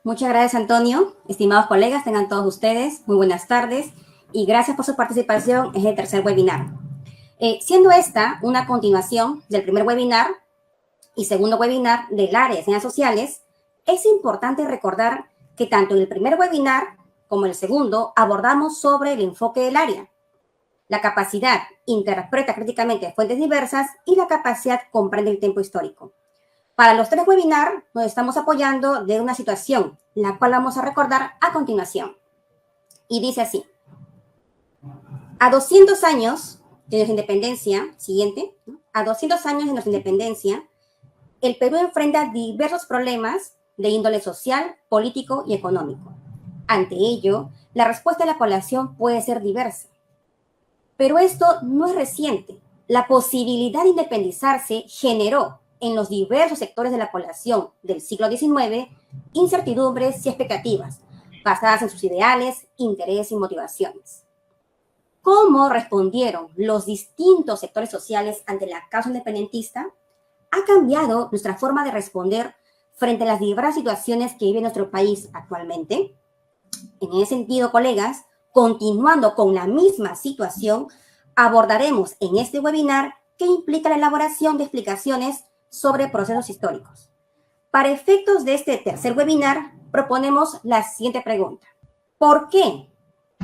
Muchas gracias, Antonio. Estimados colegas, tengan todos ustedes muy buenas tardes y gracias por su participación en el tercer webinar. Siendo esta una continuación del primer webinar y segundo webinar del área de ciencias sociales, es importante recordar que tanto en el primer webinar como en el segundo abordamos sobre el enfoque del área. La capacidad interpreta críticamente fuentes diversas y la capacidad comprende el tiempo histórico. Para los tres webinars nos estamos apoyando de una situación, la cual vamos a recordar a continuación. Y dice así: a 200 años de nuestra independencia, siguiente, ¿no? A 200 años de nuestra independencia, el Perú enfrenta diversos problemas de índole social, político y económico. Ante ello, la respuesta de la población puede ser diversa. Pero esto no es reciente. La posibilidad de independizarse generó en los diversos sectores de la población del siglo XIX incertidumbres y expectativas basadas en sus ideales, intereses y motivaciones. ¿Cómo respondieron los distintos sectores sociales ante la causa independentista? ¿Ha cambiado nuestra forma de responder frente a las diversas situaciones que vive nuestro país actualmente? En ese sentido, colegas, continuando con la misma situación, abordaremos en este webinar qué implica la elaboración de explicaciones sobre procesos históricos. Para efectos de este tercer webinar, proponemos la siguiente pregunta: ¿por qué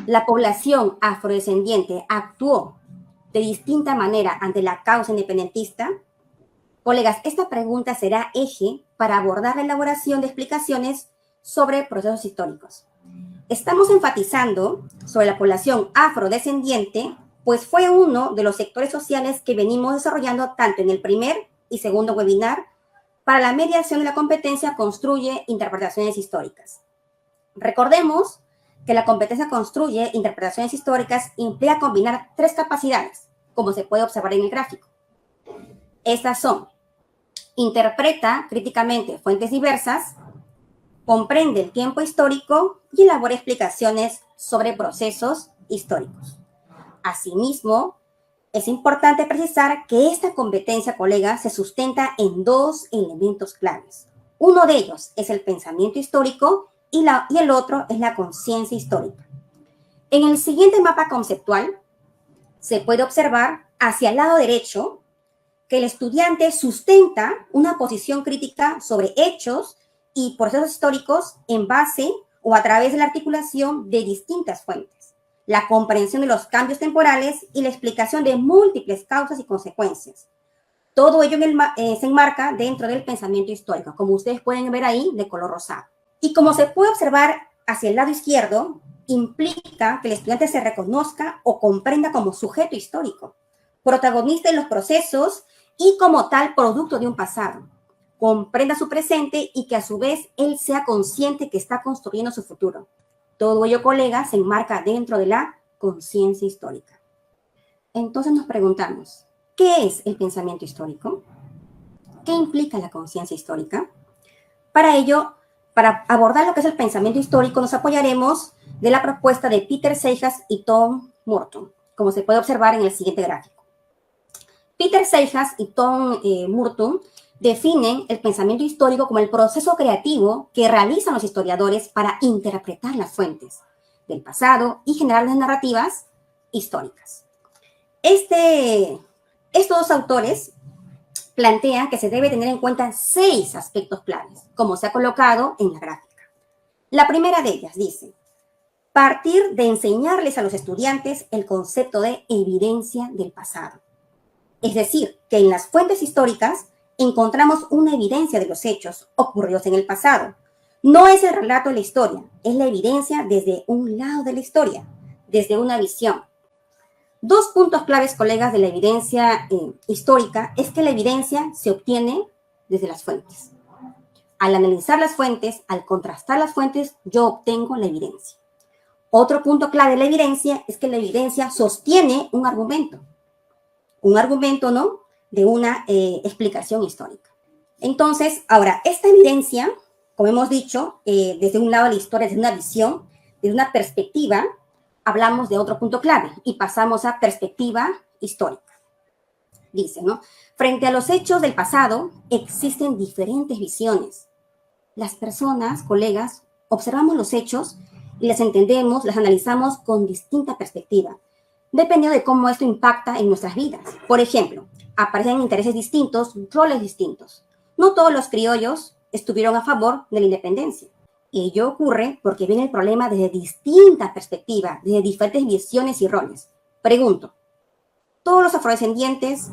la población afrodescendiente actuó de distinta manera ante la causa independentista? Colegas, esta pregunta será eje para abordar la elaboración de explicaciones sobre procesos históricos. Estamos enfatizando sobre la población afrodescendiente, pues fue uno de los sectores sociales que venimos desarrollando tanto en el primer y segundo webinar para la mediación de la competencia Construye Interpretaciones Históricas. Recordemos que la competencia Construye Interpretaciones Históricas implica combinar tres capacidades, como se puede observar en el gráfico. Estas son: interpreta críticamente fuentes diversas, comprende el tiempo histórico y elabora explicaciones sobre procesos históricos. Asimismo, es importante precisar que esta competencia, colega, se sustenta en dos elementos claves. Uno de ellos es el pensamiento histórico y el otro es la conciencia histórica. En el siguiente mapa conceptual se puede observar hacia el lado derecho que el estudiante sustenta una posición crítica sobre hechos y procesos históricos en base o a través de la articulación de distintas fuentes, la comprensión de los cambios temporales y la explicación de múltiples causas y consecuencias. Todo ello se enmarca dentro del pensamiento histórico, como ustedes pueden ver ahí, de color rosado. Y como se puede observar hacia el lado izquierdo, implica que el estudiante se reconozca o comprenda como sujeto histórico, protagonista de los procesos y como tal producto de un pasado. Comprenda su presente y que a su vez él sea consciente que está construyendo su futuro. Todo ello, colegas, se enmarca dentro de la conciencia histórica. Entonces nos preguntamos, ¿qué es el pensamiento histórico? ¿Qué implica la conciencia histórica? Para ello, para abordar lo que es el pensamiento histórico, nos apoyaremos de la propuesta de Peter Seijas y Tom Morton, como se puede observar en el siguiente gráfico. Peter Seijas y Tom Morton definen el pensamiento histórico como el proceso creativo que realizan los historiadores para interpretar las fuentes del pasado y generar las narrativas históricas. Estos dos autores plantean que se debe tener en cuenta 6 aspectos claves, como se ha colocado en la gráfica. La primera de ellas dice: partir de enseñarles a los estudiantes el concepto de evidencia del pasado. Es decir, que en las fuentes históricas encontramos una evidencia de los hechos ocurridos en el pasado. No es el relato de la historia, es la evidencia desde un lado de la historia, desde una visión. 2 puntos claves, colegas, de la evidencia histórica es que la evidencia se obtiene desde las fuentes. Al analizar las fuentes, al contrastar las fuentes, yo obtengo la evidencia. Otro punto clave de la evidencia es que la evidencia sostiene un argumento, ¿no?, de una explicación histórica. Entonces, ahora, esta evidencia, como hemos dicho, desde un lado de la historia, desde una visión, desde una perspectiva, hablamos de otro punto clave y pasamos a perspectiva histórica. Dice, ¿no? Frente a los hechos del pasado, existen diferentes visiones. Las personas, colegas, observamos los hechos y las entendemos, las analizamos con distinta perspectiva, dependiendo de cómo esto impacta en nuestras vidas. Por ejemplo, aparecen intereses distintos, roles distintos. No todos los criollos estuvieron a favor de la independencia. Ello ocurre porque viene el problema desde distintas perspectivas, desde diferentes visiones y roles. Pregunto, ¿todos los afrodescendientes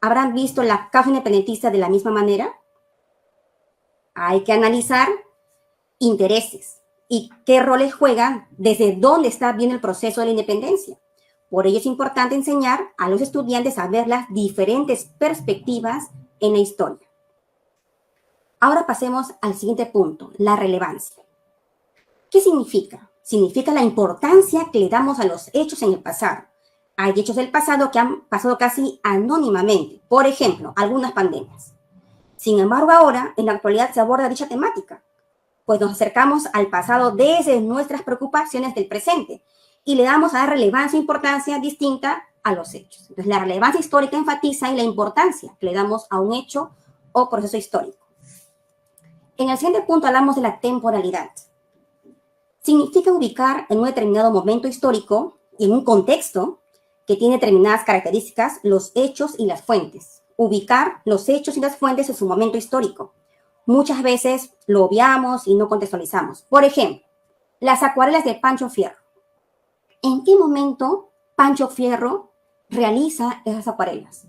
habrán visto la causa independentista de la misma manera? Hay que analizar intereses y qué roles juegan, desde dónde está bien el proceso de la independencia. Por ello es importante enseñar a los estudiantes a ver las diferentes perspectivas en la historia. Ahora pasemos al siguiente punto, la relevancia. ¿Qué significa? Significa la importancia que le damos a los hechos en el pasado. Hay hechos del pasado que han pasado casi anónimamente, por ejemplo, algunas pandemias. Sin embargo, ahora, en la actualidad, se aborda dicha temática, pues nos acercamos al pasado desde nuestras preocupaciones del presente y le damos a dar relevancia e importancia distinta a los hechos. Entonces, la relevancia histórica enfatiza en la importancia que le damos a un hecho o proceso histórico. En el siguiente punto hablamos de la temporalidad. Significa ubicar en un determinado momento histórico y en un contexto que tiene determinadas características los hechos y las fuentes. Ubicar los hechos y las fuentes en su momento histórico. Muchas veces lo obviamos y no contextualizamos. Por ejemplo, las acuarelas de Pancho Fierro. ¿En qué momento Pancho Fierro realiza esas acuarelas?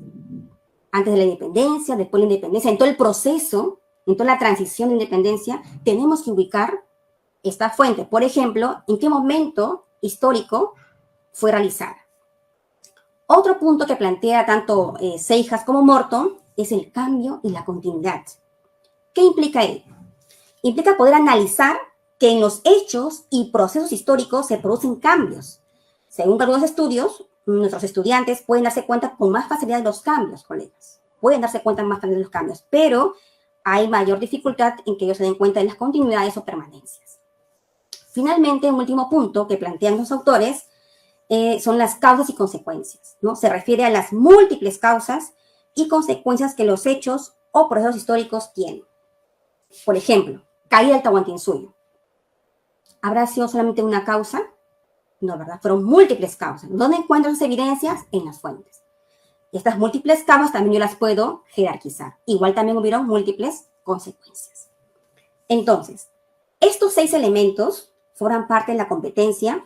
Antes de la independencia, después de la independencia, en todo el proceso, en toda la transición de independencia, tenemos que ubicar esta fuente. Por ejemplo, ¿en qué momento histórico fue realizada? Otro punto que plantea tanto Seijas como Morton es el cambio y la continuidad. ¿Qué implica ello? Implica poder analizar que en los hechos y procesos históricos se producen cambios. Según algunos estudios, nuestros estudiantes pueden darse cuenta con más facilidad de los cambios, colegas. Pueden darse cuenta más fácil de los cambios, pero hay mayor dificultad en que ellos se den cuenta de las continuidades o permanencias. Finalmente, un último punto que plantean los autores son las causas y consecuencias, ¿no? Se refiere a las múltiples causas y consecuencias que los hechos o procesos históricos tienen. Por ejemplo, caída del Tahuantinsuyo. ¿Habrá sido solamente una causa? No, ¿verdad? Fueron múltiples causas. ¿Dónde encuentro esas evidencias? En las fuentes. Y estas múltiples causas también yo las puedo jerarquizar. Igual también hubieron múltiples consecuencias. Entonces, estos 6 elementos forman parte de la competencia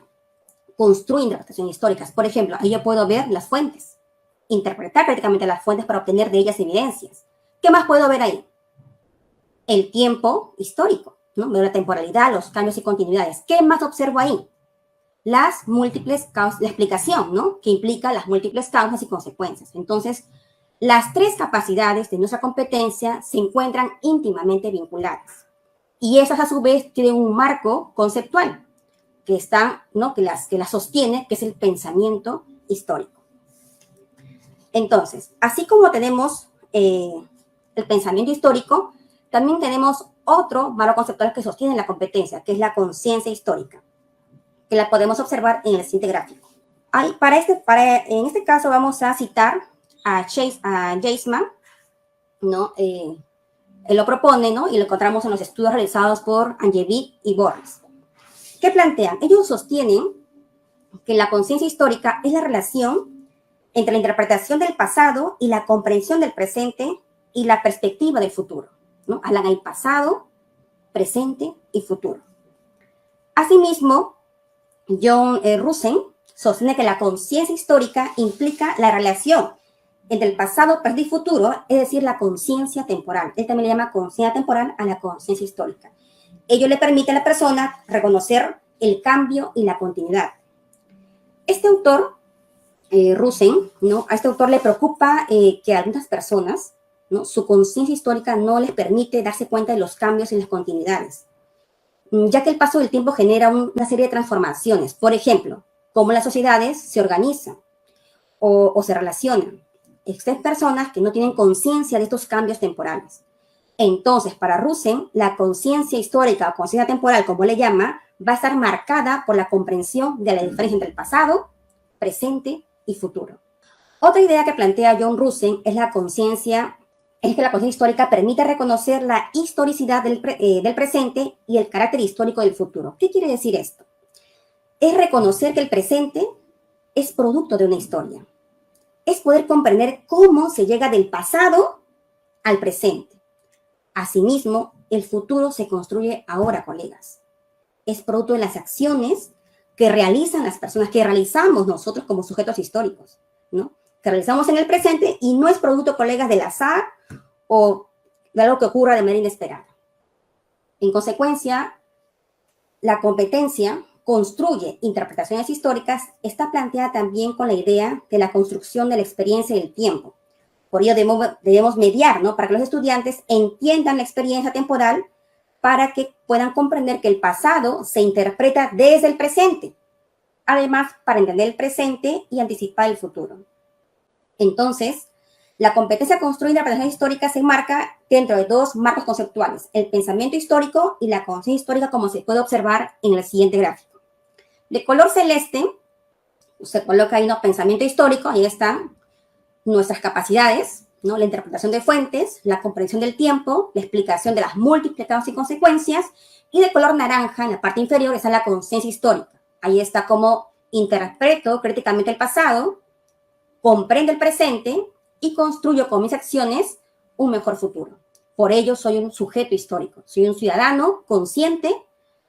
construir interpretaciones históricas. Por ejemplo, ahí yo puedo ver las fuentes, interpretar prácticamente las fuentes para obtener de ellas evidencias. ¿Qué más puedo ver ahí? El tiempo histórico, ¿no? Veo la temporalidad, los cambios y continuidades. ¿Qué más observo ahí? Las múltiples causas, la explicación, ¿no? Que implica las múltiples causas y consecuencias. Entonces, las 3 capacidades de nuestra competencia se encuentran íntimamente vinculadas. Y esas, a su vez, tienen un marco conceptual que está, ¿no? que las sostiene, que es el pensamiento histórico. Entonces, así como tenemos el pensamiento histórico, también tenemos otro marco conceptual que sostiene la competencia, que es la conciencia histórica, que la podemos observar en el siguiente gráfico. En este caso vamos a citar a Jaisman, ¿no? Él lo propone, ¿no? Y lo encontramos en los estudios realizados por Angevic y Borges. ¿Qué plantean? Ellos sostienen que la conciencia histórica es la relación entre la interpretación del pasado y la comprensión del presente y la perspectiva del futuro, ¿no? Hablan del pasado, presente y futuro. Asimismo, John Rusen sostiene que la conciencia histórica implica la relación entre el pasado, presente y futuro, es decir, la conciencia temporal. Él también le llama conciencia temporal a la conciencia histórica. Ello le permite a la persona reconocer el cambio y la continuidad. Este autor, Rusen, ¿no? A este autor le preocupa que a algunas personas, ¿no? Su conciencia histórica no les permite darse cuenta de los cambios y las continuidades, ya que el paso del tiempo genera una serie de transformaciones. Por ejemplo, cómo las sociedades se organizan o se relacionan. Existen personas que no tienen conciencia de estos cambios temporales. Entonces, para Rusen, la conciencia histórica o conciencia temporal, como le llama, va a estar marcada por la comprensión de la diferencia entre el pasado, presente y futuro. Otra idea que plantea John Rusen es la conciencia es que la conciencia histórica permite reconocer la historicidad del presente y el carácter histórico del futuro. ¿Qué quiere decir esto? Es reconocer que el presente es producto de una historia. Es poder comprender cómo se llega del pasado al presente. Asimismo, el futuro se construye ahora, colegas. Es producto de las acciones que realizan las personas, que realizamos nosotros como sujetos históricos, ¿no? Que realizamos en el presente y no es producto, colegas, del azar o de algo que ocurra de manera inesperada. En consecuencia, la competencia construye interpretaciones históricas, está planteada también con la idea de la construcción de la experiencia y el tiempo. Por ello debemos mediar, ¿no? Para que los estudiantes entiendan la experiencia temporal, para que puedan comprender que el pasado se interpreta desde el presente. Además, para entender el presente y anticipar el futuro. Entonces, la competencia construida en interpretación histórica se enmarca dentro de dos marcos conceptuales: el pensamiento histórico y la conciencia histórica, como se puede observar en el siguiente gráfico. De color celeste, se coloca ahí, ¿no?, pensamiento histórico, ahí están nuestras capacidades, ¿no?, la interpretación de fuentes, la comprensión del tiempo, la explicación de las múltiples causas y consecuencias, y de color naranja, en la parte inferior, está la conciencia histórica. Ahí está cómo interpreto críticamente el pasado, comprendo el presente y construyo con mis acciones un mejor futuro. Por ello, soy un sujeto histórico, soy un ciudadano consciente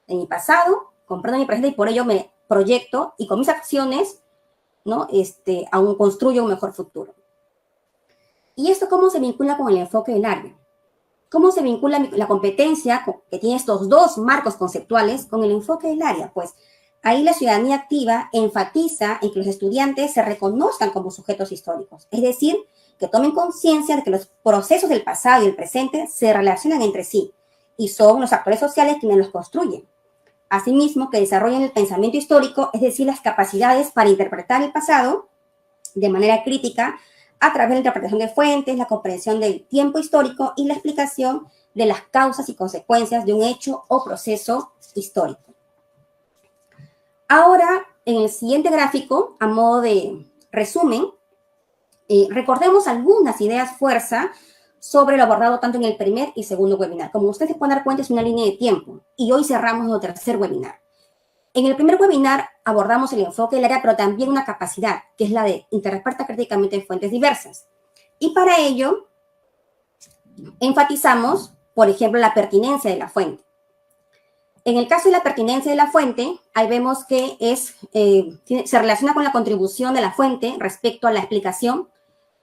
de mi pasado, comprendo mi presente y por ello me proyecto y con mis acciones, ¿no?, aún construyo un mejor futuro. ¿Y esto cómo se vincula con el enfoque del área? ¿Cómo se vincula la competencia que tiene estos dos marcos conceptuales con el enfoque del área? Pues ahí la ciudadanía activa enfatiza en que los estudiantes se reconozcan como sujetos históricos, es decir, que tomen conciencia de que los procesos del pasado y el presente se relacionan entre sí y son los actores sociales quienes los construyen. Asimismo, que desarrollen el pensamiento histórico, es decir, las capacidades para interpretar el pasado de manera crítica a través de la interpretación de fuentes, la comprensión del tiempo histórico y la explicación de las causas y consecuencias de un hecho o proceso histórico. Ahora, en el siguiente gráfico, a modo de resumen, recordemos algunas ideas fuerza sobre lo abordado tanto en el primer y segundo webinar. Como ustedes se pueden dar cuenta, es una línea de tiempo y hoy cerramos nuestro tercer webinar. En el primer webinar abordamos el enfoque del área, pero también una capacidad, que es la de interpretar críticamente en fuentes diversas. Y para ello, enfatizamos, por ejemplo, la pertinencia de la fuente. En el caso de la pertinencia de la fuente, ahí vemos que se relaciona con la contribución de la fuente respecto a la explicación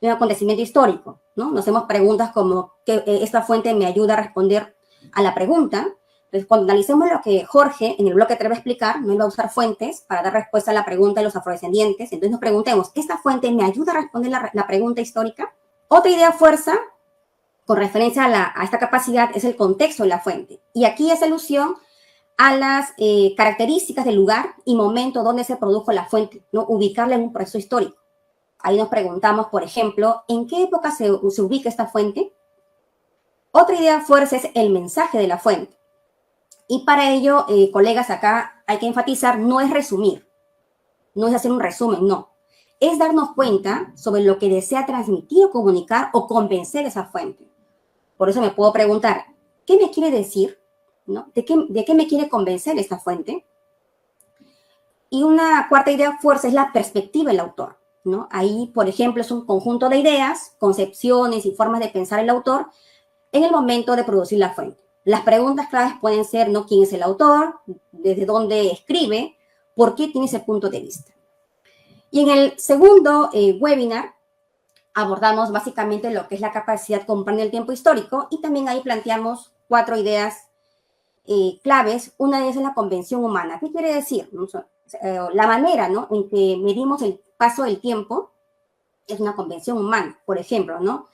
de un acontecimiento histórico, ¿no? Nos hacemos preguntas como que esta fuente me ayuda a responder a la pregunta. Entonces, cuando analicemos lo que Jorge en el bloque 3 va a explicar, no iba a usar fuentes para dar respuesta a la pregunta de los afrodescendientes. Entonces nos preguntemos, ¿esta fuente me ayuda a responder la pregunta histórica? Otra idea fuerza, con referencia a esta capacidad, es el contexto de la fuente. Y aquí es alusión a las características del lugar y momento donde se produjo la fuente, ¿no? Ubicarla en un proceso histórico. Ahí nos preguntamos, por ejemplo, ¿en qué época se ubica esta fuente? Otra idea fuerza es el mensaje de la fuente. Y para ello, colegas, acá hay que enfatizar, no es resumir, no es hacer un resumen, no. Es darnos cuenta sobre lo que desea transmitir o comunicar o convencer esa fuente. Por eso me puedo preguntar, ¿qué me quiere decir? ¿No? ¿De qué me quiere convencer esta fuente? Y una cuarta idea fuerza es la perspectiva del autor, ¿no? Ahí, por ejemplo, es un conjunto de ideas, concepciones y formas de pensar el autor en el momento de producir la fuente. Las preguntas claves pueden ser, ¿no?, ¿quién es el autor? ¿Desde dónde escribe? ¿Por qué tiene ese punto de vista? Y en el segundo webinar abordamos básicamente lo que es la capacidad de comprender el tiempo histórico y también ahí planteamos 4 ideas claves. Una de ellas es la convención humana. ¿Qué quiere decir? La manera, ¿no?, en que medimos el paso del tiempo es una convención humana. Por ejemplo, ¿no?,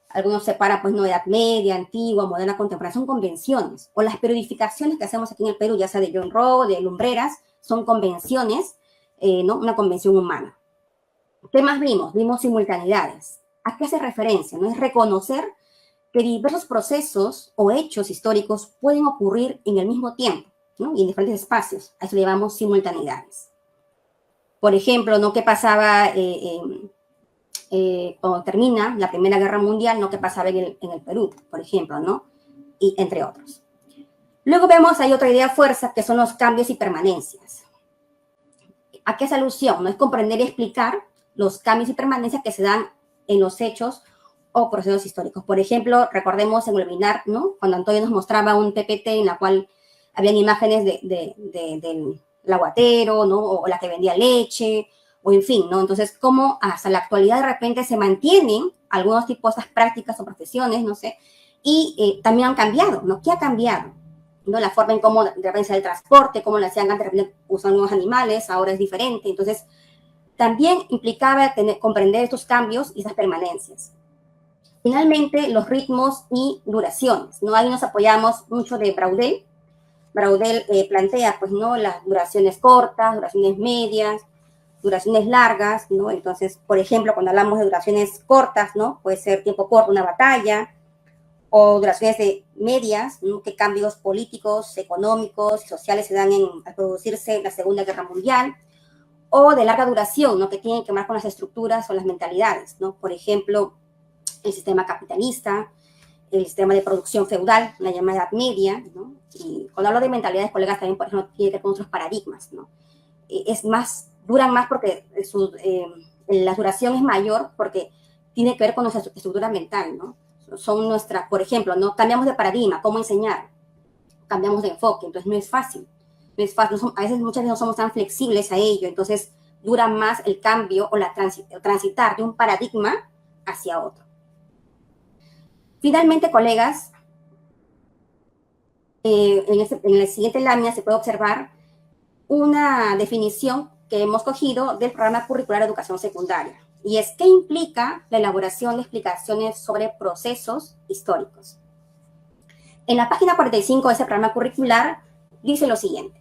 algunos separan, pues, no, edad media, antigua, moderna, contemporánea, son convenciones. O las periodificaciones que hacemos aquí en el Perú, ya sea de John Rowe, de Lumbreras, son convenciones, ¿no?, una convención humana. ¿Qué más vimos? Vimos simultaneidades. ¿A qué hace referencia? ¿No? Es reconocer que diversos procesos o hechos históricos pueden ocurrir en el mismo tiempo, ¿no?, y en diferentes espacios. A eso le llamamos simultaneidades. Por ejemplo, ¿no?, ¿qué pasaba cuando termina la Primera Guerra Mundial, ¿no? ¿Qué pasaba en el Perú, por ejemplo, ¿no? Y entre otros. Luego vemos, hay otra idea fuerza, que son los cambios y permanencias. ¿A qué es alusión? No es comprender y explicar los cambios y permanencias que se dan en los hechos o procesos históricos. Por ejemplo, recordemos en el webinar, ¿no? Cuando Antonio nos mostraba un PPT en la cual habían imágenes del aguatero, ¿no? O la que vendía leche, o en fin, ¿no? Entonces, cómo hasta la actualidad de repente se mantienen algunos tipos de estas prácticas o profesiones, no sé, y también han cambiado, ¿no? ¿Qué ha cambiado? ¿No? La forma en cómo de repente el transporte, cómo lo hacían antes, usando nuevos animales, ahora es diferente. Entonces, también implicaba comprender estos cambios y esas permanencias. Finalmente, los ritmos y duraciones, ¿no? Ahí nos apoyamos mucho de Braudel. Braudel plantea, pues, ¿no? Las duraciones cortas, duraciones medias, duraciones largas, ¿no? Entonces, por ejemplo, cuando hablamos de duraciones cortas, ¿no? Puede ser tiempo corto, una batalla, o duraciones de medias, ¿no? ¿Qué cambios políticos, económicos y sociales se dan al producirse la Segunda Guerra Mundial? O de larga duración, ¿no? Que tienen que ver con las estructuras o las mentalidades, ¿no? Por ejemplo, el sistema capitalista, el sistema de producción feudal, la llamada Edad Media, ¿no? Y cuando hablo de mentalidades, colegas, también, por ejemplo, tiene que ver con otros paradigmas, ¿no? Duran más porque la duración es mayor porque tiene que ver con nuestra estructura mental, ¿no? Son nuestras, por ejemplo, ¿no? Cambiamos de paradigma, cómo enseñar, cambiamos de enfoque, entonces no es fácil, a veces muchas veces no somos tan flexibles a ello, entonces dura más el cambio o transitar de un paradigma hacia otro. Finalmente, colegas, en la siguiente lámina se puede observar una definición que hemos cogido del programa curricular de educación secundaria, y es qué implica la elaboración de explicaciones sobre procesos históricos. En la página 45 de ese programa curricular dice lo siguiente: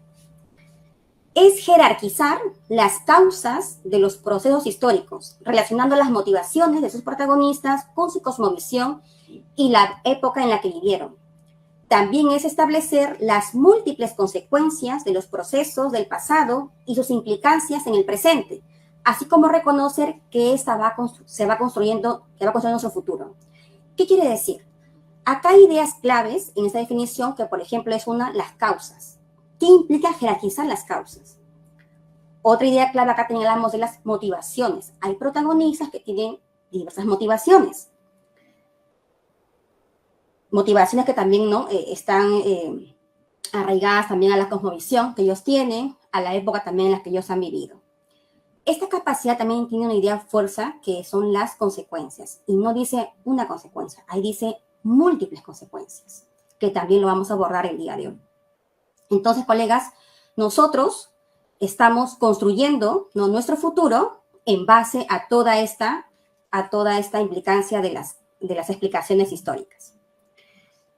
es jerarquizar las causas de los procesos históricos, relacionando las motivaciones de sus protagonistas con su cosmovisión y la época en la que vivieron. También es establecer las múltiples consecuencias de los procesos del pasado y sus implicancias en el presente, así como reconocer que se va construyendo nuestro futuro. ¿Qué quiere decir? Acá hay ideas claves en esta definición que, por ejemplo, es las causas. ¿Qué implica jerarquizar las causas? Otra idea clave acá hablamos de las motivaciones. Hay protagonistas que tienen diversas motivaciones. Motivaciones que también, ¿no? Están arraigadas también a la cosmovisión que ellos tienen, a la época también en la que ellos han vivido. Esta capacidad también tiene una idea fuerza que son las consecuencias. Y no dice una consecuencia, ahí dice múltiples consecuencias, que también lo vamos a abordar el día de hoy. Entonces, colegas, nosotros estamos construyendo, ¿no?, nuestro futuro en base a toda esta implicancia de las explicaciones históricas.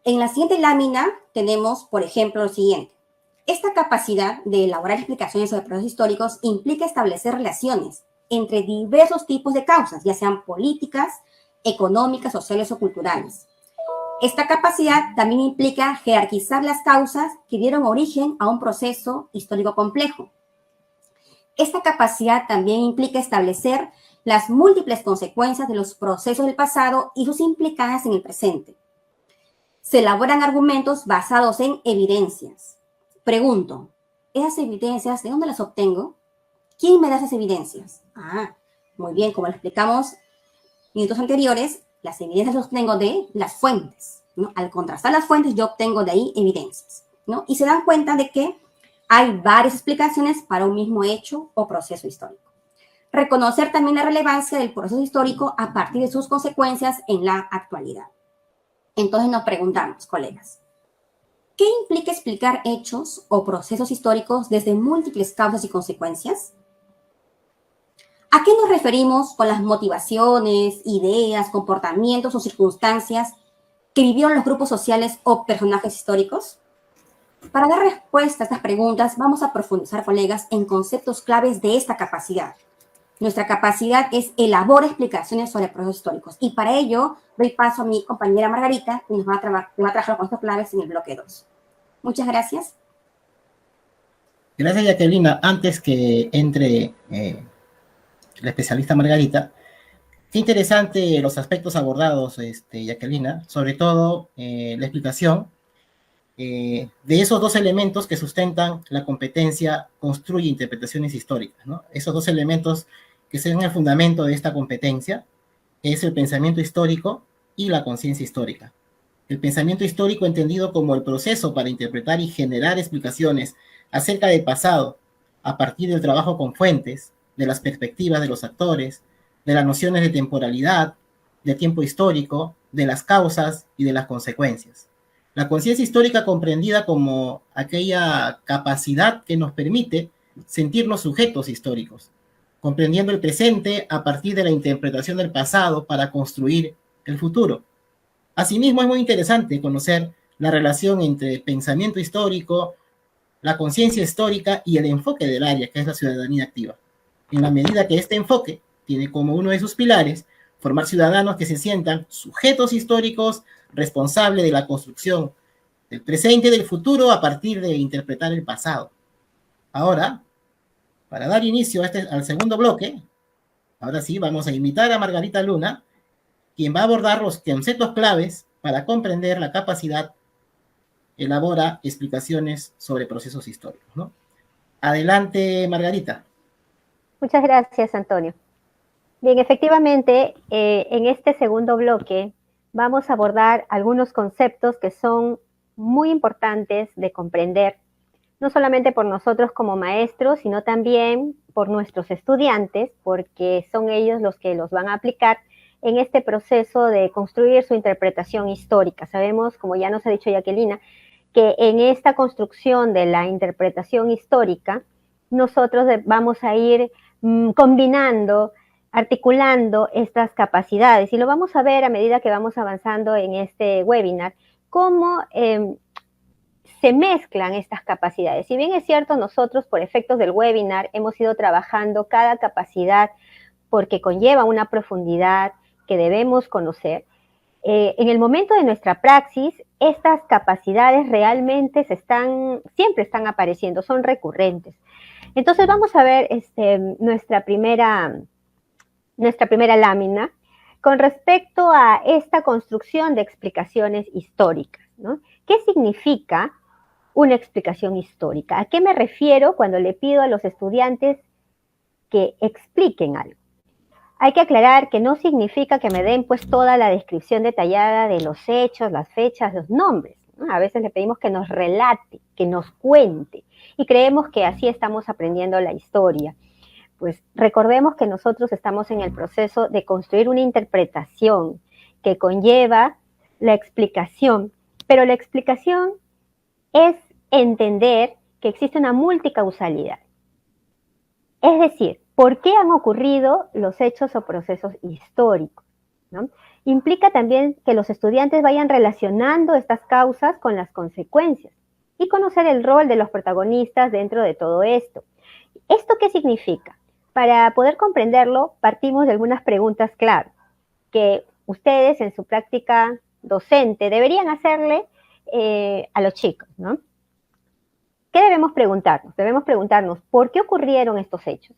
En la siguiente lámina tenemos, por ejemplo, lo siguiente. Esta capacidad de elaborar explicaciones sobre procesos históricos implica establecer relaciones entre diversos tipos de causas, ya sean políticas, económicas, sociales o culturales. Esta capacidad también implica jerarquizar las causas que dieron origen a un proceso histórico complejo. Esta capacidad también implica establecer las múltiples consecuencias de los procesos del pasado y sus implicancias en el presente. Se elaboran argumentos basados en evidencias. Pregunto, ¿esas evidencias de dónde las obtengo? ¿Quién me da esas evidencias? Muy bien, como lo explicamos en minutos anteriores, las evidencias las obtengo de las fuentes, ¿no? Al contrastar las fuentes, yo obtengo de ahí evidencias, ¿no? Y se dan cuenta de que hay varias explicaciones para un mismo hecho o proceso histórico. Reconocer también la relevancia del proceso histórico a partir de sus consecuencias en la actualidad. Entonces nos preguntamos, colegas, ¿qué implica explicar hechos o procesos históricos desde múltiples causas y consecuencias? ¿A qué nos referimos con las motivaciones, ideas, comportamientos o circunstancias que vivieron los grupos sociales o personajes históricos? Para dar respuesta a estas preguntas, vamos a profundizar, colegas, en conceptos claves de esta capacidad. Nuestra capacidad es elaborar explicaciones sobre procesos históricos. Y para ello, doy paso a mi compañera Margarita, que nos va a trabajar los conceptos claves en el bloque 2. Muchas gracias. Gracias, Jacqueline. Antes que entre la especialista Margarita, Qué interesante los aspectos abordados, Jacquelina, sobre todo la explicación de esos dos elementos que sustentan la competencia construye interpretaciones históricas, ¿no? Esos dos elementos que son el fundamento de esta competencia es el pensamiento histórico y la conciencia histórica. El pensamiento histórico entendido como el proceso para interpretar y generar explicaciones acerca del pasado a partir del trabajo con fuentes, de las perspectivas de los actores, de las nociones de temporalidad, de tiempo histórico, de las causas y de las consecuencias. La conciencia histórica comprendida como aquella capacidad que nos permite sentirnos sujetos históricos, comprendiendo el presente a partir de la interpretación del pasado para construir el futuro. Asimismo, es muy interesante conocer la relación entre el pensamiento histórico, la conciencia histórica y el enfoque del área, que es la ciudadanía activa. En la medida que este enfoque tiene como uno de sus pilares formar ciudadanos que se sientan sujetos históricos, responsables de la construcción del presente y del futuro a partir de interpretar el pasado. Ahora, para dar inicio al segundo bloque, ahora sí, vamos a invitar a Margarita Luna, quien va a abordar los conceptos claves para comprender la capacidad, elabora explicaciones sobre procesos históricos, ¿no? Adelante, Margarita. Muchas gracias, Antonio. Bien, efectivamente, en este segundo bloque vamos a abordar algunos conceptos que son muy importantes de comprender, no solamente por nosotros como maestros, sino también por nuestros estudiantes, porque son ellos los que los van a aplicar en este proceso de construir su interpretación histórica. Sabemos, como ya nos ha dicho Jacquelina, que en esta construcción de la interpretación histórica, nosotros vamos a ir combinando, articulando estas capacidades. Y lo vamos a ver a medida que vamos avanzando en este webinar, cómo se mezclan estas capacidades. Si bien es cierto, nosotros por efectos del webinar hemos ido trabajando cada capacidad porque conlleva una profundidad que debemos conocer, en el momento de nuestra praxis, estas capacidades realmente siempre están apareciendo, son recurrentes. Entonces vamos a ver nuestra primera lámina con respecto a esta construcción de explicaciones históricas, ¿no? ¿Qué significa una explicación histórica? ¿A qué me refiero cuando le pido a los estudiantes que expliquen algo? Hay que aclarar que no significa que me den pues toda la descripción detallada de los hechos, las fechas, los nombres, ¿no? A veces le pedimos que nos relate, que nos cuente, y creemos que así estamos aprendiendo la historia. Pues recordemos que nosotros estamos en el proceso de construir una interpretación que conlleva la explicación, pero la explicación es entender que existe una multicausalidad. Es decir, ¿por qué han ocurrido los hechos o procesos históricos? ¿No? Implica también que los estudiantes vayan relacionando estas causas con las consecuencias y conocer el rol de los protagonistas dentro de todo esto. ¿Esto qué significa? Para poder comprenderlo, partimos de algunas preguntas clave que ustedes en su práctica docente deberían hacerle a los chicos, ¿no? ¿Qué debemos preguntarnos? Debemos preguntarnos, ¿por qué ocurrieron estos hechos?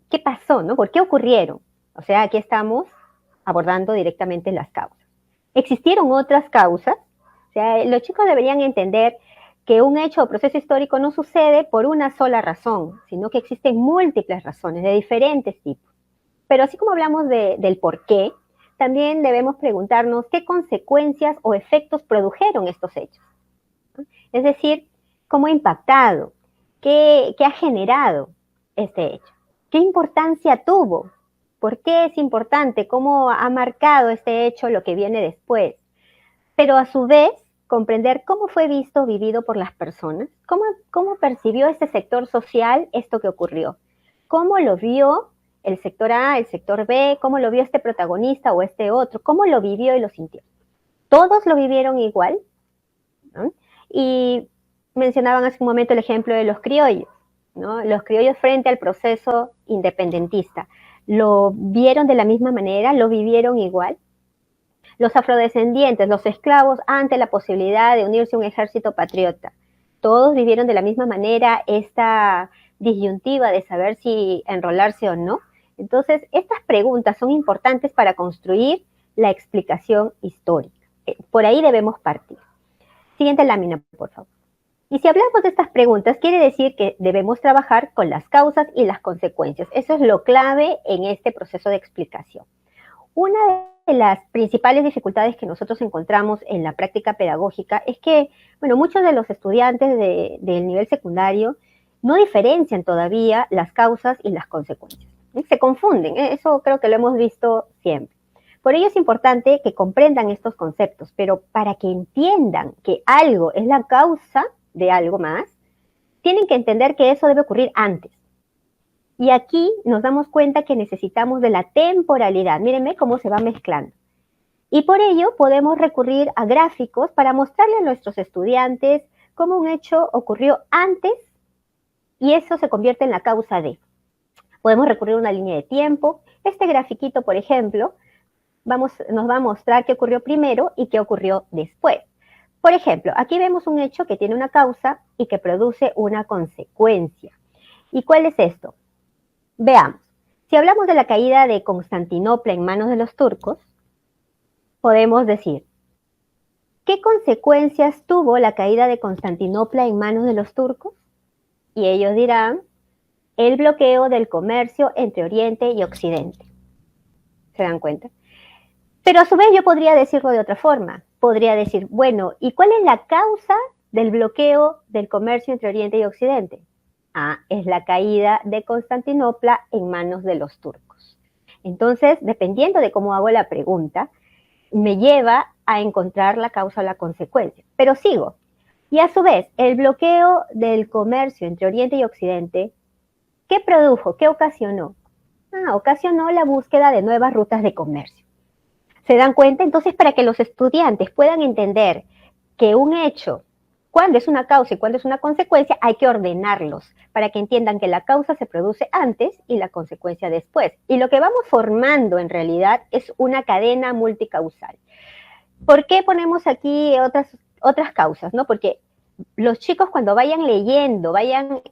¿Qué pasó, no? ¿Por qué ocurrieron? O sea, aquí estamos abordando directamente las causas. ¿Existieron otras causas? O sea, los chicos deberían entender que un hecho o proceso histórico no sucede por una sola razón, sino que existen múltiples razones de diferentes tipos. Pero así como hablamos del por qué, también debemos preguntarnos qué consecuencias o efectos produjeron estos hechos. Es decir, cómo ha impactado, qué ha generado este hecho, qué importancia tuvo, por qué es importante, cómo ha marcado este hecho lo que viene después. Pero a su vez, comprender cómo fue visto, vivido por las personas, cómo percibió este sector social esto que ocurrió, cómo lo vio el sector A, el sector B, cómo lo vio este protagonista o este otro, cómo lo vivió y lo sintió. ¿Todos lo vivieron igual? ¿No? Y mencionaban hace un momento el ejemplo de los criollos, ¿no? Los criollos frente al proceso independentista, ¿lo vieron de la misma manera? ¿Lo vivieron igual? Los afrodescendientes, los esclavos, ante la posibilidad de unirse a un ejército patriota, ¿todos vivieron de la misma manera esta disyuntiva de saber si enrolarse o no? Entonces, estas preguntas son importantes para construir la explicación histórica. Por ahí debemos partir. Siguiente lámina, por favor. Y si hablamos de estas preguntas, quiere decir que debemos trabajar con las causas y las consecuencias. Eso es lo clave en este proceso de explicación. Una de las principales dificultades que nosotros encontramos en la práctica pedagógica es que, bueno, muchos de los estudiantes del nivel secundario no diferencian todavía las causas y las consecuencias. Se confunden, eso creo que lo hemos visto siempre. Por ello es importante que comprendan estos conceptos, pero para que entiendan que algo es la causa de algo más, tienen que entender que eso debe ocurrir antes. Y aquí nos damos cuenta que necesitamos de la temporalidad. Mírenme cómo se va mezclando. Y por ello podemos recurrir a gráficos para mostrarle a nuestros estudiantes cómo un hecho ocurrió antes y eso se convierte en la causa de. Podemos recurrir a una línea de tiempo. Este grafiquito, por ejemplo, nos va a mostrar qué ocurrió primero y qué ocurrió después. Por ejemplo, aquí vemos un hecho que tiene una causa y que produce una consecuencia. ¿Y cuál es esto? Veamos. Si hablamos de la caída de Constantinopla en manos de los turcos, podemos decir, ¿qué consecuencias tuvo la caída de Constantinopla en manos de los turcos? Y ellos dirán, el bloqueo del comercio entre Oriente y Occidente. ¿Se dan cuenta? Pero a su vez yo podría decirlo de otra forma. Podría decir, bueno, ¿y cuál es la causa del bloqueo del comercio entre Oriente y Occidente? Ah, es la caída de Constantinopla en manos de los turcos. Entonces, dependiendo de cómo hago la pregunta, me lleva a encontrar la causa o la consecuencia. Pero sigo. Y a su vez, el bloqueo del comercio entre Oriente y Occidente, ¿qué produjo? ¿Qué ocasionó? Ocasionó la búsqueda de nuevas rutas de comercio. ¿Se dan cuenta? Entonces, para que los estudiantes puedan entender que un hecho, cuándo es una causa y cuándo es una consecuencia, hay que ordenarlos para que entiendan que la causa se produce antes y la consecuencia después. Y lo que vamos formando en realidad es una cadena multicausal. ¿Por qué ponemos aquí otras causas? ¿No? Porque los chicos cuando vayan leyendo, vayan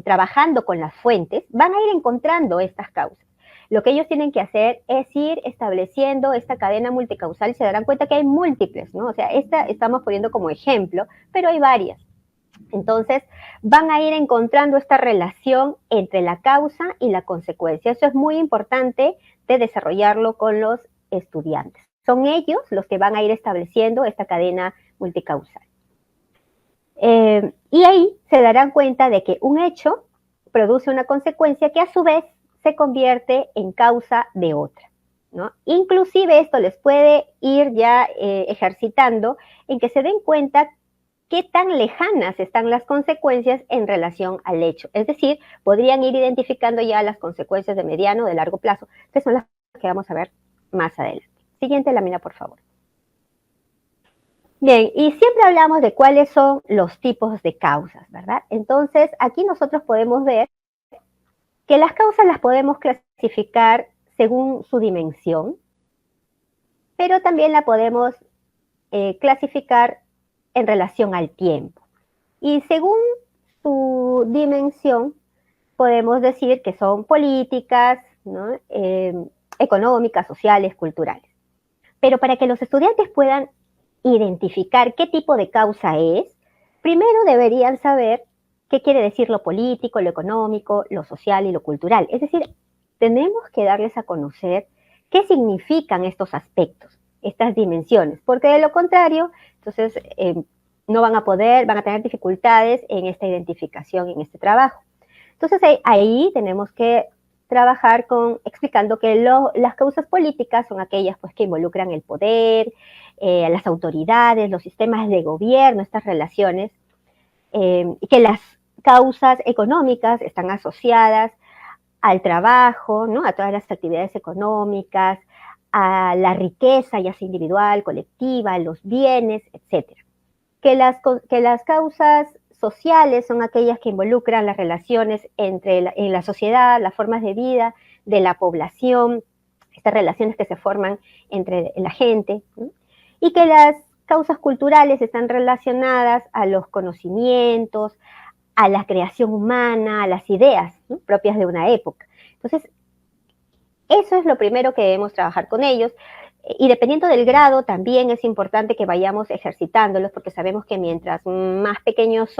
trabajando con las fuentes, van a ir encontrando estas causas. Lo que ellos tienen que hacer es ir estableciendo esta cadena multicausal y se darán cuenta que hay múltiples, ¿no? O sea, esta estamos poniendo como ejemplo, pero hay varias. Entonces, van a ir encontrando esta relación entre la causa y la consecuencia. Eso es muy importante de desarrollarlo con los estudiantes. Son ellos los que van a ir estableciendo esta cadena multicausal. Y ahí se darán cuenta de que un hecho produce una consecuencia que a su vez se convierte en causa de otra, ¿no? Inclusive esto les puede ir ya ejercitando en que se den cuenta qué tan lejanas están las consecuencias en relación al hecho. Es decir, podrían ir identificando ya las consecuencias de mediano o de largo plazo, que son las que vamos a ver más adelante. Siguiente lámina, por favor. Bien, y siempre hablamos de cuáles son los tipos de causas, ¿verdad? Entonces, aquí nosotros podemos ver que las causas las podemos clasificar según su dimensión, pero también la podemos clasificar en relación al tiempo. Y según su dimensión, podemos decir que son políticas, ¿no? Económicas, sociales, culturales. Pero para que los estudiantes puedan identificar qué tipo de causa es, primero deberían saber qué quiere decir lo político, lo económico, lo social y lo cultural. Es decir, tenemos que darles a conocer qué significan estos aspectos, estas dimensiones, porque de lo contrario, entonces no van a tener dificultades en esta identificación, en este trabajo. Entonces ahí tenemos que trabajar explicando que las causas políticas son aquellas pues, que involucran el poder, las autoridades, los sistemas de gobierno, estas relaciones, que las causas económicas están asociadas al trabajo, ¿no? A todas las actividades económicas, a la riqueza, ya sea individual, colectiva, a los bienes, etc. Que las causas sociales son aquellas que involucran las relaciones en la sociedad, las formas de vida de la población, estas relaciones que se forman entre la gente, ¿no? Y que las causas culturales están relacionadas a los conocimientos, a la creación humana, a las ideas, ¿no? propias de una época. Entonces, eso es lo primero que debemos trabajar con ellos. Y dependiendo del grado, también es importante que vayamos ejercitándolos, porque sabemos que mientras más pequeños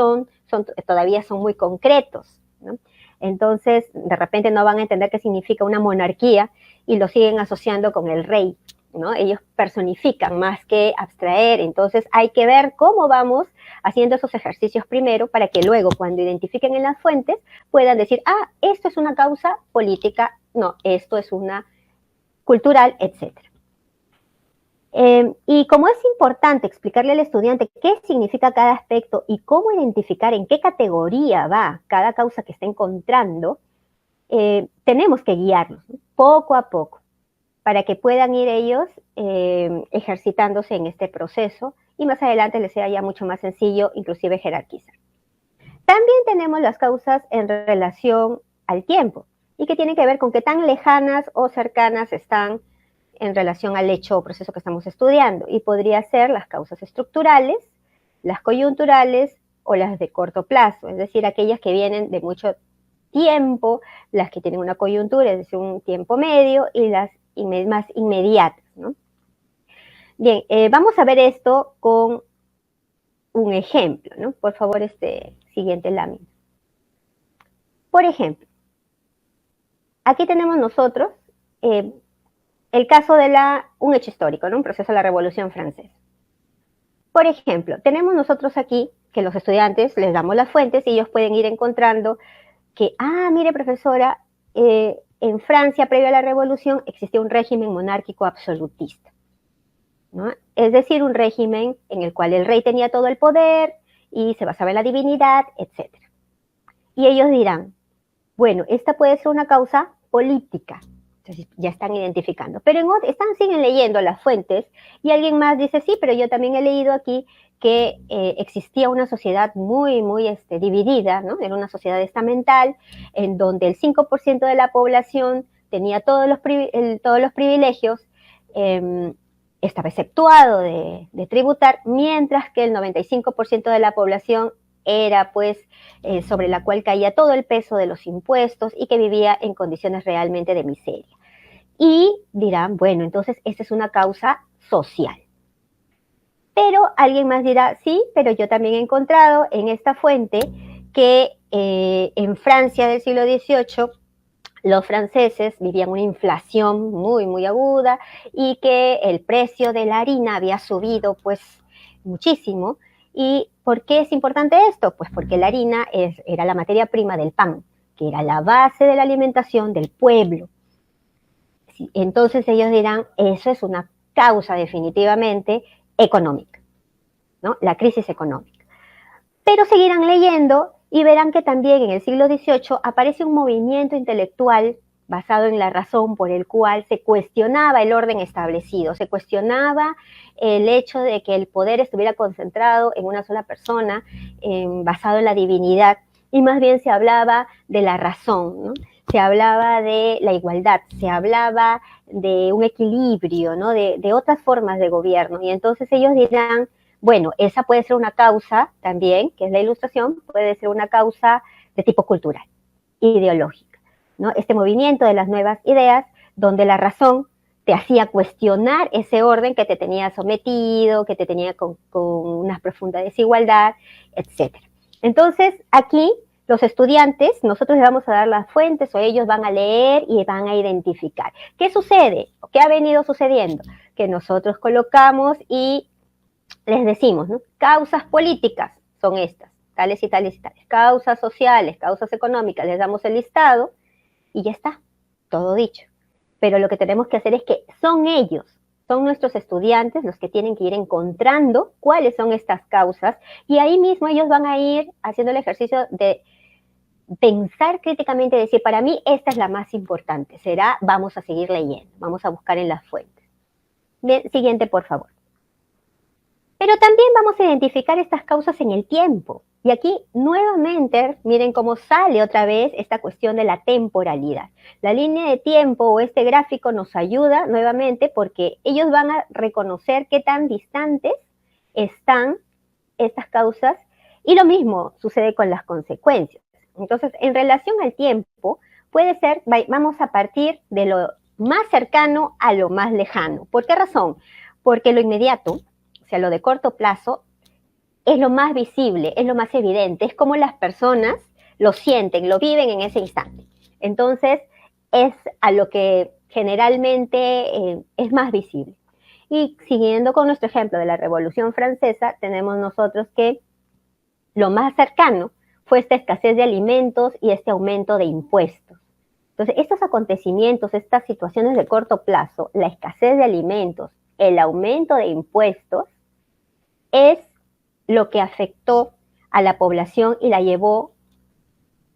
todavía son muy concretos, ¿no? Entonces, de repente no van a entender qué significa una monarquía y lo siguen asociando con el rey, ¿no? Ellos personifican más que abstraer. Entonces, hay que ver cómo vamos haciendo esos ejercicios primero para que luego, cuando identifiquen en las fuentes, puedan decir, ah, esto es una causa política, no, esto es una cultural, etcétera. Y como es importante explicarle al estudiante qué significa cada aspecto y cómo identificar en qué categoría va cada causa que está encontrando, tenemos que guiarlos, ¿no? Poco a poco, para que puedan ir ellos ejercitándose en este proceso y más adelante les sea ya mucho más sencillo, inclusive jerarquizar. También tenemos las causas en relación al tiempo y que tienen que ver con qué tan lejanas o cercanas están en relación al hecho o proceso que estamos estudiando, y podría ser las causas estructurales, las coyunturales o las de corto plazo, es decir, aquellas que vienen de mucho tiempo, las que tienen una coyuntura, es decir, un tiempo medio, y las más inmediatas, ¿no? Bien, vamos a ver esto con un ejemplo, ¿no? Por favor, siguiente lámina. Por ejemplo, aquí tenemos nosotros el caso de un hecho histórico, ¿no? Un proceso de la Revolución Francesa. Por ejemplo, tenemos nosotros aquí que los estudiantes les damos las fuentes y ellos pueden ir encontrando que, mire profesora, en Francia, previo a la Revolución, existía un régimen monárquico absolutista, ¿no? Es decir, un régimen en el cual el rey tenía todo el poder y se basaba en la divinidad, etc. Y ellos dirán, bueno, esta puede ser una causa política. Entonces ya están identificando. Pero siguen leyendo las fuentes y alguien más dice, sí, pero yo también he leído aquí que existía una sociedad muy, muy dividida, ¿no? Era una sociedad estamental en donde el 5% de la población tenía todos los privilegios, estaba exceptuado de tributar, mientras que el 95% de la población era pues sobre la cual caía todo el peso de los impuestos y que vivía en condiciones realmente de miseria. Y dirán, bueno, entonces esta es una causa social. Pero alguien más dirá, sí, pero yo también he encontrado en esta fuente que en Francia del siglo XVIII los franceses vivían una inflación muy, muy aguda y que el precio de la harina había subido pues muchísimo. ¿Y por qué es importante esto? Pues porque la harina era la materia prima del pan, que era la base de la alimentación del pueblo. Entonces ellos dirán, eso es una causa definitivamente económica, ¿no? La crisis económica. Pero seguirán leyendo y verán que también en el siglo XVIII aparece un movimiento intelectual basado en la razón por el cual se cuestionaba el orden establecido, se cuestionaba el hecho de que el poder estuviera concentrado en una sola persona, basado en la divinidad, y más bien se hablaba de la razón, ¿no? Se hablaba de la igualdad, se hablaba de un equilibrio, ¿no? De otras formas de gobierno. Y entonces ellos dirán, bueno, esa puede ser una causa también, que es la ilustración, puede ser una causa de tipo cultural, ideológica, ¿no? Este movimiento de las nuevas ideas, donde la razón te hacía cuestionar ese orden que te tenía sometido, que te tenía con una profunda desigualdad, etc. Entonces, aquí los estudiantes, nosotros les vamos a dar las fuentes o ellos van a leer y van a identificar. ¿Qué sucede? ¿Qué ha venido sucediendo? Que nosotros colocamos y les decimos, ¿no? Causas políticas son estas, tales y tales y tales. Causas sociales, causas económicas, les damos el listado y ya está, todo dicho. Pero lo que tenemos que hacer es que son ellos, son nuestros estudiantes los que tienen que ir encontrando cuáles son estas causas y ahí mismo ellos van a ir haciendo el ejercicio de pensar críticamente, decir, para mí esta es la más importante, vamos a seguir leyendo, vamos a buscar en las fuentes. Bien, siguiente, por favor. Pero también vamos a identificar estas causas en el tiempo. Y aquí, nuevamente, miren cómo sale otra vez esta cuestión de la temporalidad. La línea de tiempo o este gráfico nos ayuda nuevamente porque ellos van a reconocer qué tan distantes están estas causas y lo mismo sucede con las consecuencias. Entonces, en relación al tiempo, puede ser, vamos a partir de lo más cercano a lo más lejano. ¿Por qué razón? Porque lo inmediato, o sea, lo de corto plazo, es lo más visible, es lo más evidente, es como las personas lo sienten, lo viven en ese instante. Entonces, es a lo que generalmente es más visible. Y siguiendo con nuestro ejemplo de la Revolución Francesa, tenemos nosotros que lo más cercano fue esta escasez de alimentos y este aumento de impuestos. Entonces, estos acontecimientos, estas situaciones de corto plazo, la escasez de alimentos, el aumento de impuestos, es lo que afectó a la población y la llevó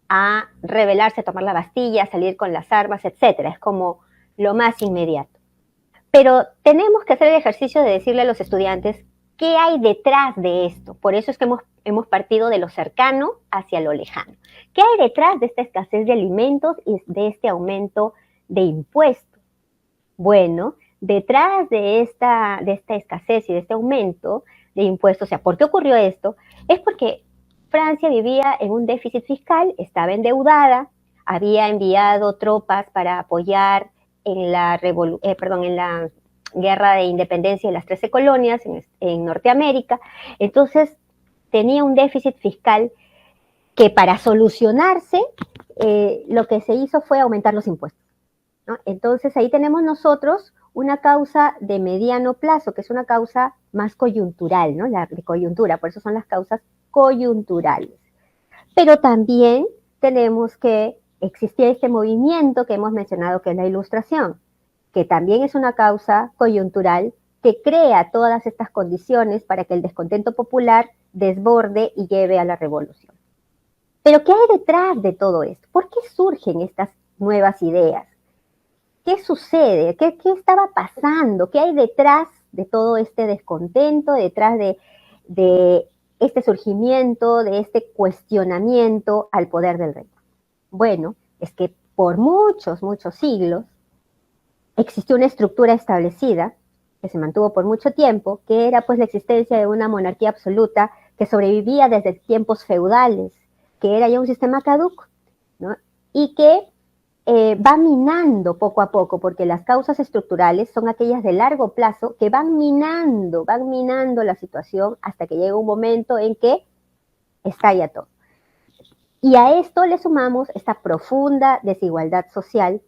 a rebelarse, a tomar la Bastilla, a salir con las armas, etcétera. Es como lo más inmediato. Pero tenemos que hacer el ejercicio de decirle a los estudiantes qué hay detrás de esto. Por eso es que hemos partido de lo cercano hacia lo lejano. ¿Qué hay detrás de esta escasez de alimentos y de este aumento de impuestos? Bueno, detrás de esta escasez y de este aumento de impuestos, o sea, ¿por qué ocurrió esto? Es porque Francia vivía en un déficit fiscal, estaba endeudada, había enviado tropas para apoyar en la guerra de independencia de las 13 colonias en Norteamérica. Entonces, tenía un déficit fiscal que para solucionarse, lo que se hizo fue aumentar los impuestos, ¿no? Entonces, ahí tenemos nosotros una causa de mediano plazo, que es una causa más coyuntural, ¿no? La de coyuntura, por eso son las causas coyunturales. Pero también tenemos que existir este movimiento que hemos mencionado, que es la Ilustración, que también es una causa coyuntural que crea todas estas condiciones para que el descontento popular desborde y lleve a la revolución. Pero ¿qué hay detrás de todo esto? ¿Por qué surgen estas nuevas ideas? ¿Qué sucede? ¿Qué estaba pasando? ¿Qué hay detrás de todo este descontento, detrás de este surgimiento, de este cuestionamiento al poder del rey? Bueno, es que por muchos, muchos siglos existió una estructura establecida que se mantuvo por mucho tiempo, que era pues la existencia de una monarquía absoluta que sobrevivía desde tiempos feudales, que era ya un sistema caduco, ¿no? Y que va minando poco a poco, porque las causas estructurales son aquellas de largo plazo que van minando la situación hasta que llega un momento en que estalla todo. Y a esto le sumamos esta profunda desigualdad social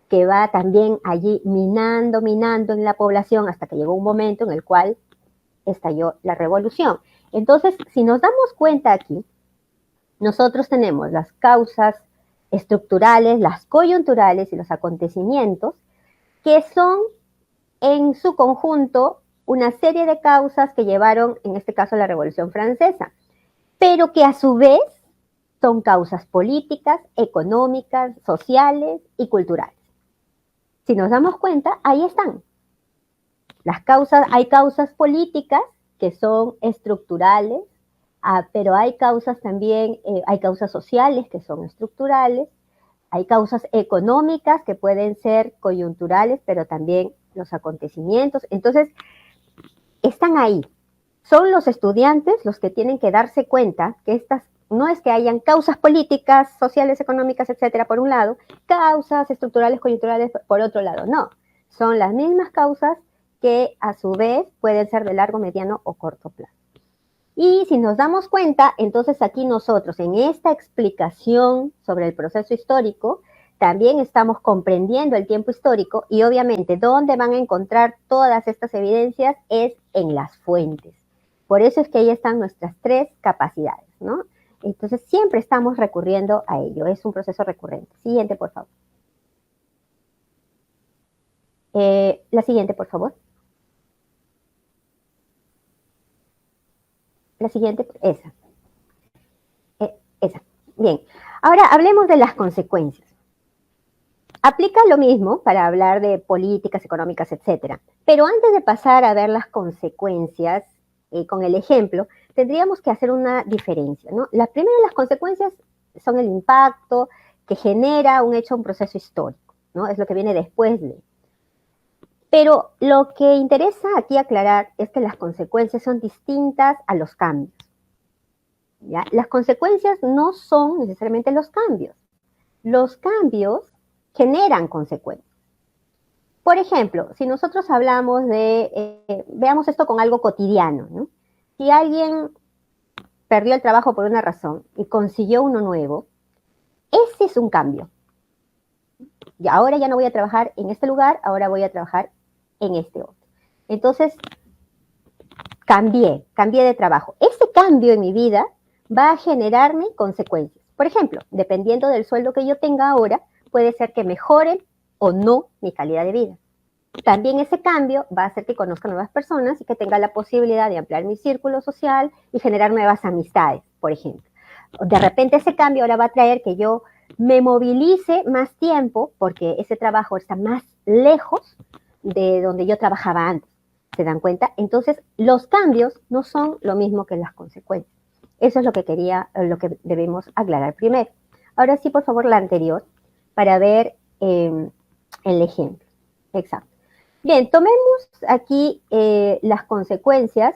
que va también allí minando en la población hasta que llegó un momento en el cual estalló la revolución. Entonces, si nos damos cuenta aquí, nosotros tenemos las causas estructurales, las coyunturales y los acontecimientos que son en su conjunto una serie de causas que llevaron, en este caso, a la Revolución Francesa, pero que a su vez son causas políticas, económicas, sociales y culturales. Si nos damos cuenta, ahí están. Hay causas políticas que son estructurales, pero hay causas también, hay causas sociales que son estructurales, hay causas económicas que pueden ser coyunturales, pero también los acontecimientos. Entonces, están ahí. Son los estudiantes los que tienen que darse cuenta que estas no es que hayan causas políticas, sociales, económicas, etcétera, por un lado, causas estructurales, coyunturales, por otro lado. No, son las mismas causas que a su vez pueden ser de largo, mediano o corto plazo. Y si nos damos cuenta, entonces aquí nosotros en esta explicación sobre el proceso histórico, también estamos comprendiendo el tiempo histórico y obviamente dónde van a encontrar todas estas evidencias es en las fuentes. Por eso es que ahí están nuestras 3 capacidades, ¿no? Entonces siempre estamos recurriendo a ello, es un proceso recurrente. Siguiente, por favor. La siguiente, por favor. La siguiente, esa. Esa. Bien. Ahora hablemos de las consecuencias. Aplica lo mismo para hablar de políticas económicas, etcétera. Pero antes de pasar a ver las consecuencias con el ejemplo, tendríamos que hacer una diferencia, ¿no? La primera de las consecuencias son el impacto que genera un hecho, un proceso histórico, ¿no? Es lo que viene después de. Pero lo que interesa aquí aclarar es que las consecuencias son distintas a los cambios, ¿ya? Las consecuencias no son necesariamente los cambios. Los cambios generan consecuencias. Por ejemplo, si nosotros hablamos veamos esto con algo cotidiano, ¿no? Si alguien perdió el trabajo por una razón y consiguió uno nuevo, ese es un cambio. Y ahora ya no voy a trabajar en este lugar, ahora voy a trabajar en este otro. Entonces, cambié de trabajo. Ese cambio en mi vida va a generarme consecuencias. Por ejemplo, dependiendo del sueldo que yo tenga ahora, puede ser que mejore o no mi calidad de vida. También ese cambio va a hacer que conozca nuevas personas y que tenga la posibilidad de ampliar mi círculo social y generar nuevas amistades, por ejemplo. De repente ese cambio ahora va a traer que yo me movilice más tiempo porque ese trabajo está más lejos de donde yo trabajaba antes. ¿Se dan cuenta? Entonces, los cambios no son lo mismo que las consecuencias. Eso es lo que debemos aclarar primero. Ahora sí, por favor, la anterior, para ver el ejemplo. Exacto. Bien, tomemos aquí las consecuencias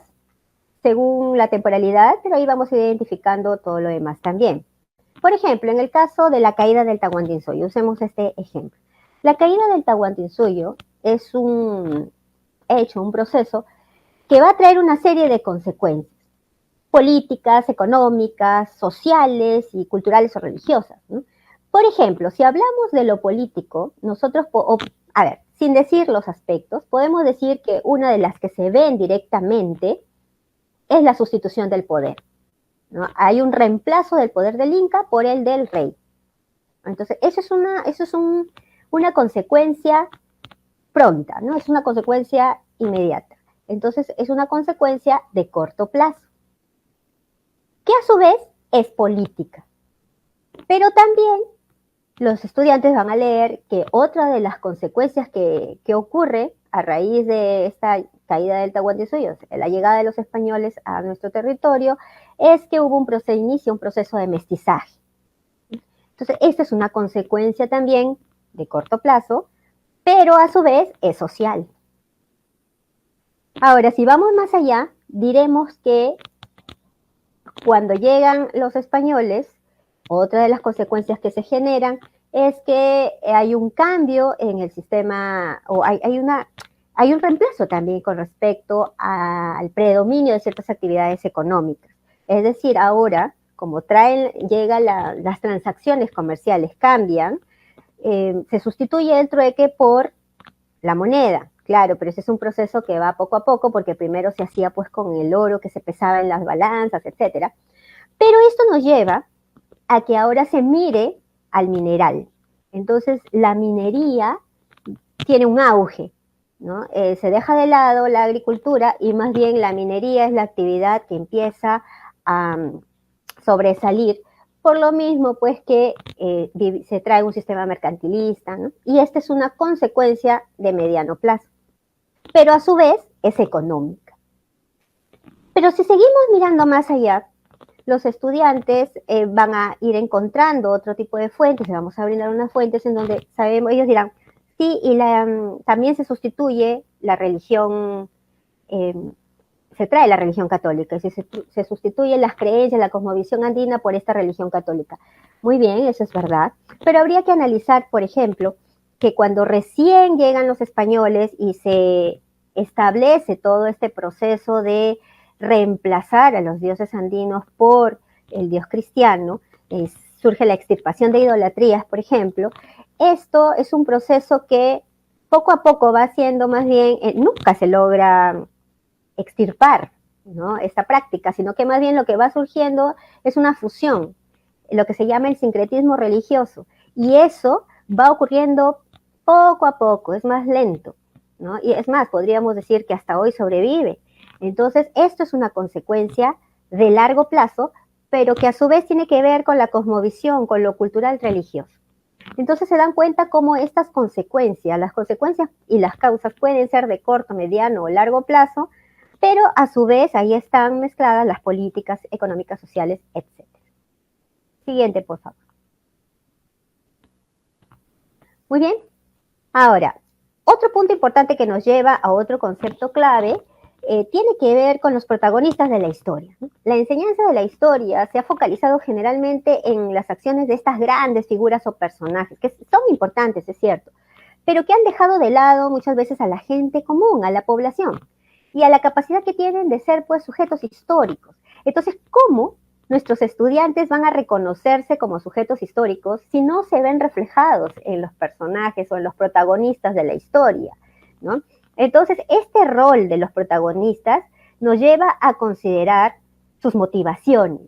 según la temporalidad, pero ahí vamos identificando todo lo demás también. Por ejemplo, en el caso de la caída del Tahuantinsuyo, usemos este ejemplo. La caída del Tahuantinsuyo es un proceso que va a traer una serie de consecuencias políticas, económicas, sociales y culturales o religiosas, ¿no? Por ejemplo, si hablamos de lo político, nosotros, sin decir los aspectos, podemos decir que una de las que se ven directamente es la sustitución del poder, ¿no? Hay un reemplazo del poder del Inca por el del rey. Entonces, eso es una consecuencia pronta, ¿no? Es una consecuencia inmediata. Entonces, es una consecuencia de corto plazo, que a su vez es política. Pero también los estudiantes van a leer que otra de las consecuencias que ocurre a raíz de esta caída del Tahuantinsuyo, la llegada de los españoles a nuestro territorio, es que hubo un proceso de mestizaje. Entonces, esta es una consecuencia también de corto plazo, pero a su vez es social. Ahora, si vamos más allá, diremos que cuando llegan los españoles, otra de las consecuencias que se generan es que hay un cambio en el sistema, o hay un reemplazo también con respecto al predominio de ciertas actividades económicas. Es decir, ahora, como las transacciones comerciales cambian, se sustituye el trueque por la moneda. Claro, pero ese es un proceso que va poco a poco, porque primero se hacía pues con el oro que se pesaba en las balanzas, etcétera. Pero esto nos lleva a que ahora se mire al mineral. Entonces, la minería tiene un auge, ¿no? Se deja de lado la agricultura y más bien la minería es la actividad que empieza a sobresalir, por lo mismo pues que se trae un sistema mercantilista, ¿no? Y esta es una consecuencia de mediano plazo, pero a su vez es económica. Pero si seguimos mirando más allá, los estudiantes van a ir encontrando otro tipo de fuentes, le vamos a brindar unas fuentes en donde sabemos, ellos dirán, sí, y también se sustituye la religión, se trae la religión católica, y se sustituyen las creencias, la cosmovisión andina por esta religión católica. Muy bien, eso es verdad, pero habría que analizar, por ejemplo, que cuando recién llegan los españoles y se establece todo este proceso de reemplazar a los dioses andinos por el dios cristiano, surge la extirpación de idolatrías, por ejemplo. Esto es un proceso que poco a poco va siendo más bien, nunca se logra extirpar, ¿no?, esta práctica, sino que más bien lo que va surgiendo es una fusión, lo que se llama el sincretismo religioso, y eso va ocurriendo poco a poco, es más lento, ¿no? Y es más, podríamos decir que hasta hoy sobrevive. Entonces, esto es una consecuencia de largo plazo, pero que a su vez tiene que ver con la cosmovisión, con lo cultural religioso. Entonces se dan cuenta cómo estas consecuencias, las consecuencias y las causas pueden ser de corto, mediano o largo plazo, pero a su vez ahí están mezcladas las políticas económicas, sociales, etc. Siguiente, por favor. Muy bien. Ahora, otro punto importante que nos lleva a otro concepto clave tiene que ver con los protagonistas de la historia, ¿no? La enseñanza de la historia se ha focalizado generalmente en las acciones de estas grandes figuras o personajes, que son importantes, es cierto, pero que han dejado de lado muchas veces a la gente común, a la población, y a la capacidad que tienen de ser pues sujetos históricos. Entonces, ¿cómo nuestros estudiantes van a reconocerse como sujetos históricos si no se ven reflejados en los personajes o en los protagonistas de la historia, ¿no? Entonces, este rol de los protagonistas nos lleva a considerar sus motivaciones.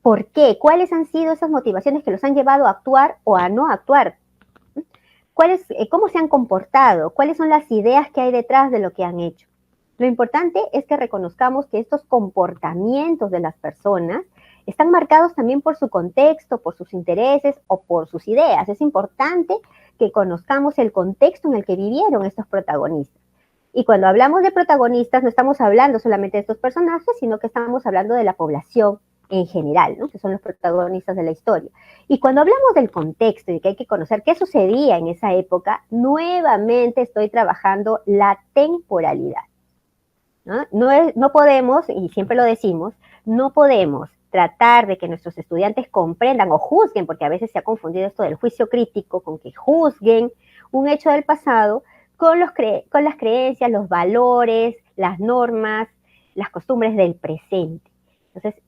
¿Por qué? ¿Cuáles han sido esas motivaciones que los han llevado a actuar o a no actuar? ¿Cómo se han comportado? ¿Cuáles son las ideas que hay detrás de lo que han hecho? Lo importante es que reconozcamos que estos comportamientos de las personas están marcados también por su contexto, por sus intereses o por sus ideas. Es importante que conozcamos el contexto en el que vivieron estos protagonistas. Y cuando hablamos de protagonistas, no estamos hablando solamente de estos personajes, sino que estamos hablando de la población en general, ¿no? Que son los protagonistas de la historia. Y cuando hablamos del contexto y que hay que conocer qué sucedía en esa época, nuevamente estoy trabajando la temporalidad, ¿no? No podemos, y siempre lo decimos, no podemos tratar de que nuestros estudiantes comprendan o juzguen, porque a veces se ha confundido esto del juicio crítico, con que juzguen un hecho del pasado con las creencias, los valores, las normas, las costumbres del presente. Entonces,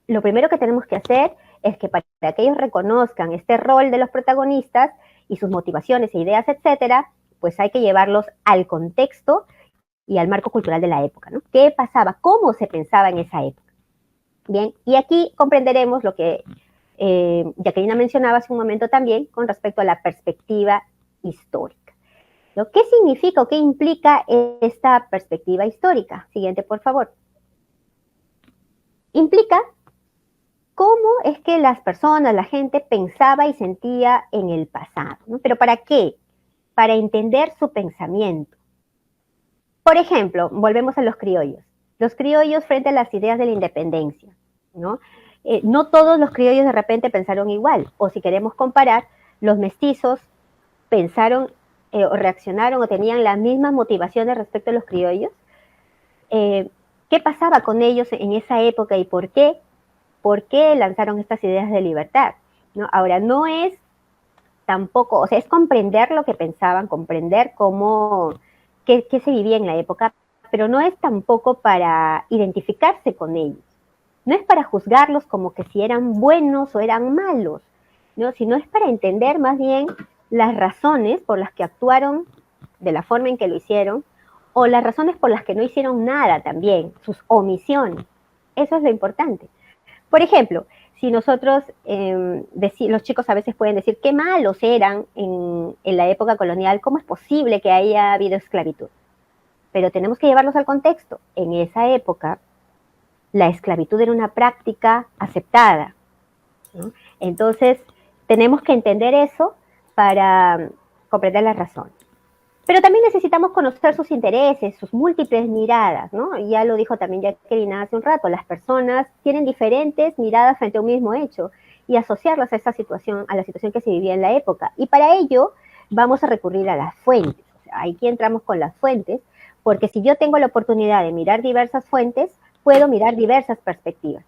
lo primero que tenemos que hacer es que para que ellos reconozcan este rol de los protagonistas y sus motivaciones e ideas, etcétera, pues hay que llevarlos al contexto y al marco cultural de la época, ¿no? ¿Qué pasaba? ¿Cómo se pensaba en esa época? Bien, y aquí comprenderemos lo que Jacqueline mencionaba hace un momento también con respecto a la perspectiva histórica. ¿Qué significa o qué implica esta perspectiva histórica? Siguiente, por favor. Implica cómo es que las personas, la gente pensaba y sentía en el pasado, ¿no? ¿Pero para qué? Para entender su pensamiento. Por ejemplo, volvemos a los criollos. Los criollos frente a las ideas de la independencia, ¿no? No todos los criollos de repente pensaron igual, o si queremos comparar, los mestizos pensaron o reaccionaron o tenían las mismas motivaciones respecto a los criollos. ¿Qué pasaba con ellos en esa época y por qué? ¿Por qué lanzaron estas ideas de libertad? ¿No? Ahora, no es tampoco, o sea, es comprender lo que pensaban, comprender qué se vivía en la época, pero no es tampoco para identificarse con ellos. No es para juzgarlos como que si eran buenos o eran malos, ¿no? Sino es para entender más bien las razones por las que actuaron de la forma en que lo hicieron, o las razones por las que no hicieron nada también, sus omisiones. Eso es lo importante. Por ejemplo, si nosotros, los chicos a veces pueden decir qué malos eran en la época colonial, ¿cómo es posible que haya habido esclavitud? Pero tenemos que llevarlos al contexto. En esa época, la esclavitud era una práctica aceptada, ¿no? Entonces, tenemos que entender eso para comprender las razones. Pero también necesitamos conocer sus intereses, sus múltiples miradas, ¿no? Ya lo dijo también Jacqueline hace un rato, las personas tienen diferentes miradas frente a un mismo hecho y asociarlas a esa situación, a la situación que se vivía en la época. Y para ello vamos a recurrir a las fuentes. O sea, aquí entramos con las fuentes, porque si yo tengo la oportunidad de mirar diversas fuentes, puedo mirar diversas perspectivas,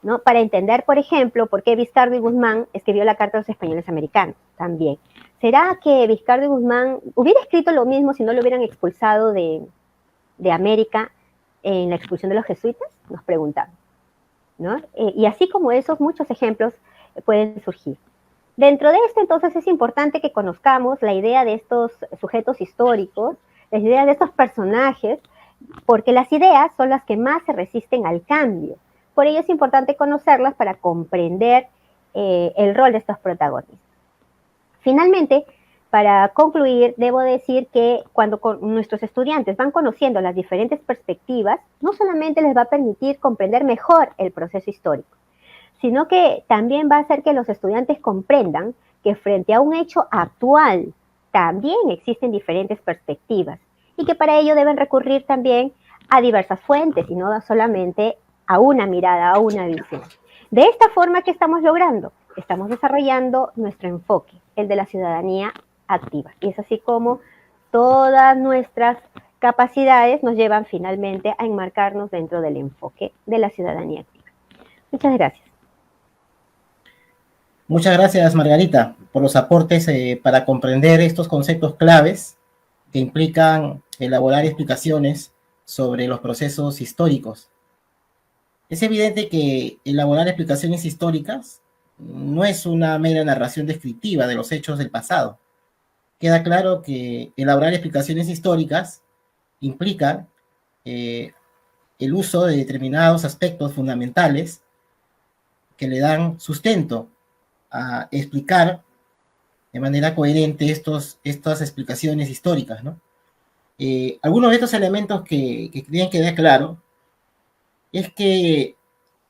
¿no? Para entender, por ejemplo, por qué Vizcarra y Guzmán escribió la Carta de los Españoles Americanos también. ¿Será que Vizcarra y Guzmán hubiera escrito lo mismo si no lo hubieran expulsado de América en la expulsión de los jesuitas? Nos preguntamos, ¿no? Y así como esos, muchos ejemplos pueden surgir. Dentro de esto, entonces, es importante que conozcamos la idea de estos sujetos históricos, la idea de estos personajes, porque las ideas son las que más se resisten al cambio. Por ello es importante conocerlas para comprender el rol de estos protagonistas. Finalmente, para concluir, debo decir que cuando nuestros estudiantes van conociendo las diferentes perspectivas, no solamente les va a permitir comprender mejor el proceso histórico, sino que también va a hacer que los estudiantes comprendan que frente a un hecho actual también existen diferentes perspectivas y que para ello deben recurrir también a diversas fuentes y no solamente a una mirada, a una visión. De esta forma, ¿qué estamos logrando? Estamos desarrollando nuestro enfoque, el de la ciudadanía activa. Y es así como todas nuestras capacidades nos llevan finalmente a enmarcarnos dentro del enfoque de la ciudadanía activa. Muchas gracias. Muchas gracias, Margarita, por los aportes para comprender estos conceptos claves que implican elaborar explicaciones sobre los procesos históricos. Es evidente que elaborar explicaciones históricas no es una mera narración descriptiva de los hechos del pasado. Queda claro que elaborar explicaciones históricas implica el uso de determinados aspectos fundamentales que le dan sustento a explicar de manera coherente estas explicaciones históricas, ¿no? Algunos de estos elementos que tienen que quedar claro es que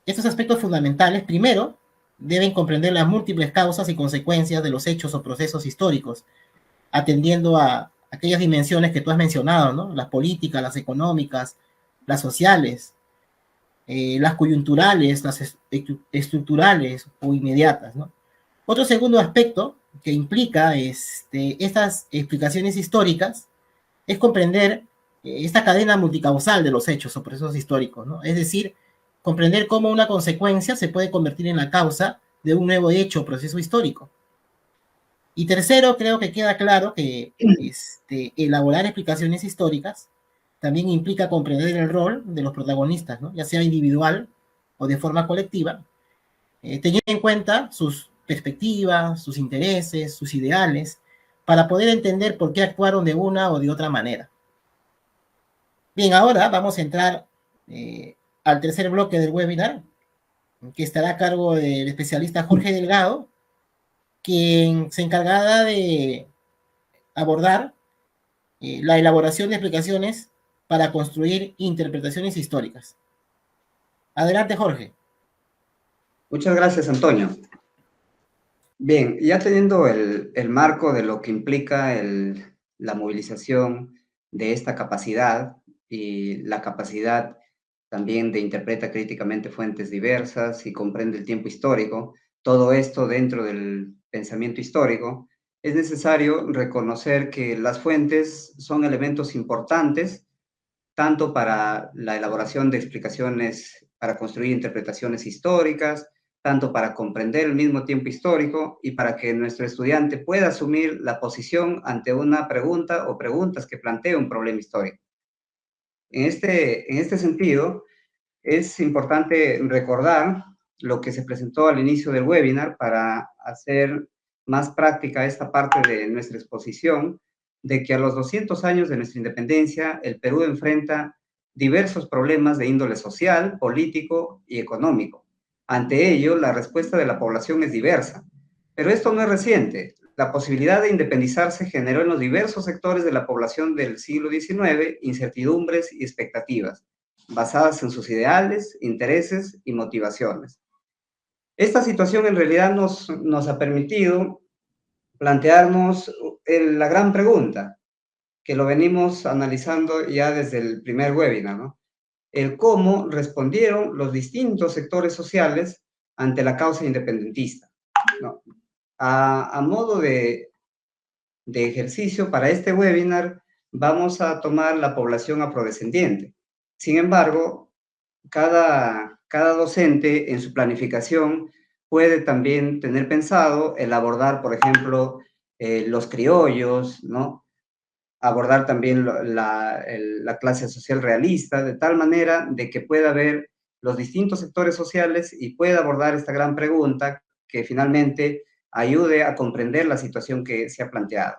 estos aspectos fundamentales, primero, deben comprender las múltiples causas y consecuencias de los hechos o procesos históricos, atendiendo a aquellas dimensiones que tú has mencionado, ¿no? Las políticas, las económicas, las sociales, las coyunturales, las estructurales o inmediatas, ¿no? Otro segundo aspecto que implica estas explicaciones históricas es comprender esta cadena multicausal de los hechos o procesos históricos, ¿no? Es decir, comprender cómo una consecuencia se puede convertir en la causa de un nuevo hecho o proceso histórico. Y tercero, creo que queda claro que elaborar explicaciones históricas también implica comprender el rol de los protagonistas, ¿no? Ya sea individual o de forma colectiva, teniendo en cuenta sus perspectivas, sus intereses, sus ideales, para poder entender por qué actuaron de una o de otra manera. Bien, ahora vamos a entrar al tercer bloque del webinar, que estará a cargo del especialista Jorge Delgado, quien se encargará de abordar la elaboración de explicaciones para construir interpretaciones históricas. Adelante, Jorge. Muchas gracias, Antonio. Bien, ya teniendo el marco de lo que implica la movilización de esta capacidad y la capacidad también de interpreta críticamente fuentes diversas y comprende el tiempo histórico, todo esto dentro del pensamiento histórico, es necesario reconocer que las fuentes son elementos importantes tanto para la elaboración de explicaciones, para construir interpretaciones históricas, tanto para comprender el mismo tiempo histórico y para que nuestro estudiante pueda asumir la posición ante una pregunta o preguntas que plantee un problema histórico. En este sentido, es importante recordar lo que se presentó al inicio del webinar para hacer más práctica esta parte de nuestra exposición, de que a los 200 años de nuestra independencia, el Perú enfrenta diversos problemas de índole social, político y económico. Ante ello, la respuesta de la población es diversa. Pero esto no es reciente. La posibilidad de independizarse generó en los diversos sectores de la población del siglo XIX incertidumbres y expectativas, basadas en sus ideales, intereses y motivaciones. Esta situación en realidad nos ha permitido plantearnos la gran pregunta, que lo venimos analizando ya desde el primer webinar, ¿no? El cómo respondieron los distintos sectores sociales ante la causa independentista, ¿no? A modo de ejercicio para este webinar vamos a tomar la población afrodescendiente. Sin embargo, cada docente en su planificación puede también tener pensado el abordar, por ejemplo, los criollos, ¿no? Abordar también la clase social realista, de tal manera de que pueda ver los distintos sectores sociales y pueda abordar esta gran pregunta que finalmente ayude a comprender la situación que se ha planteado.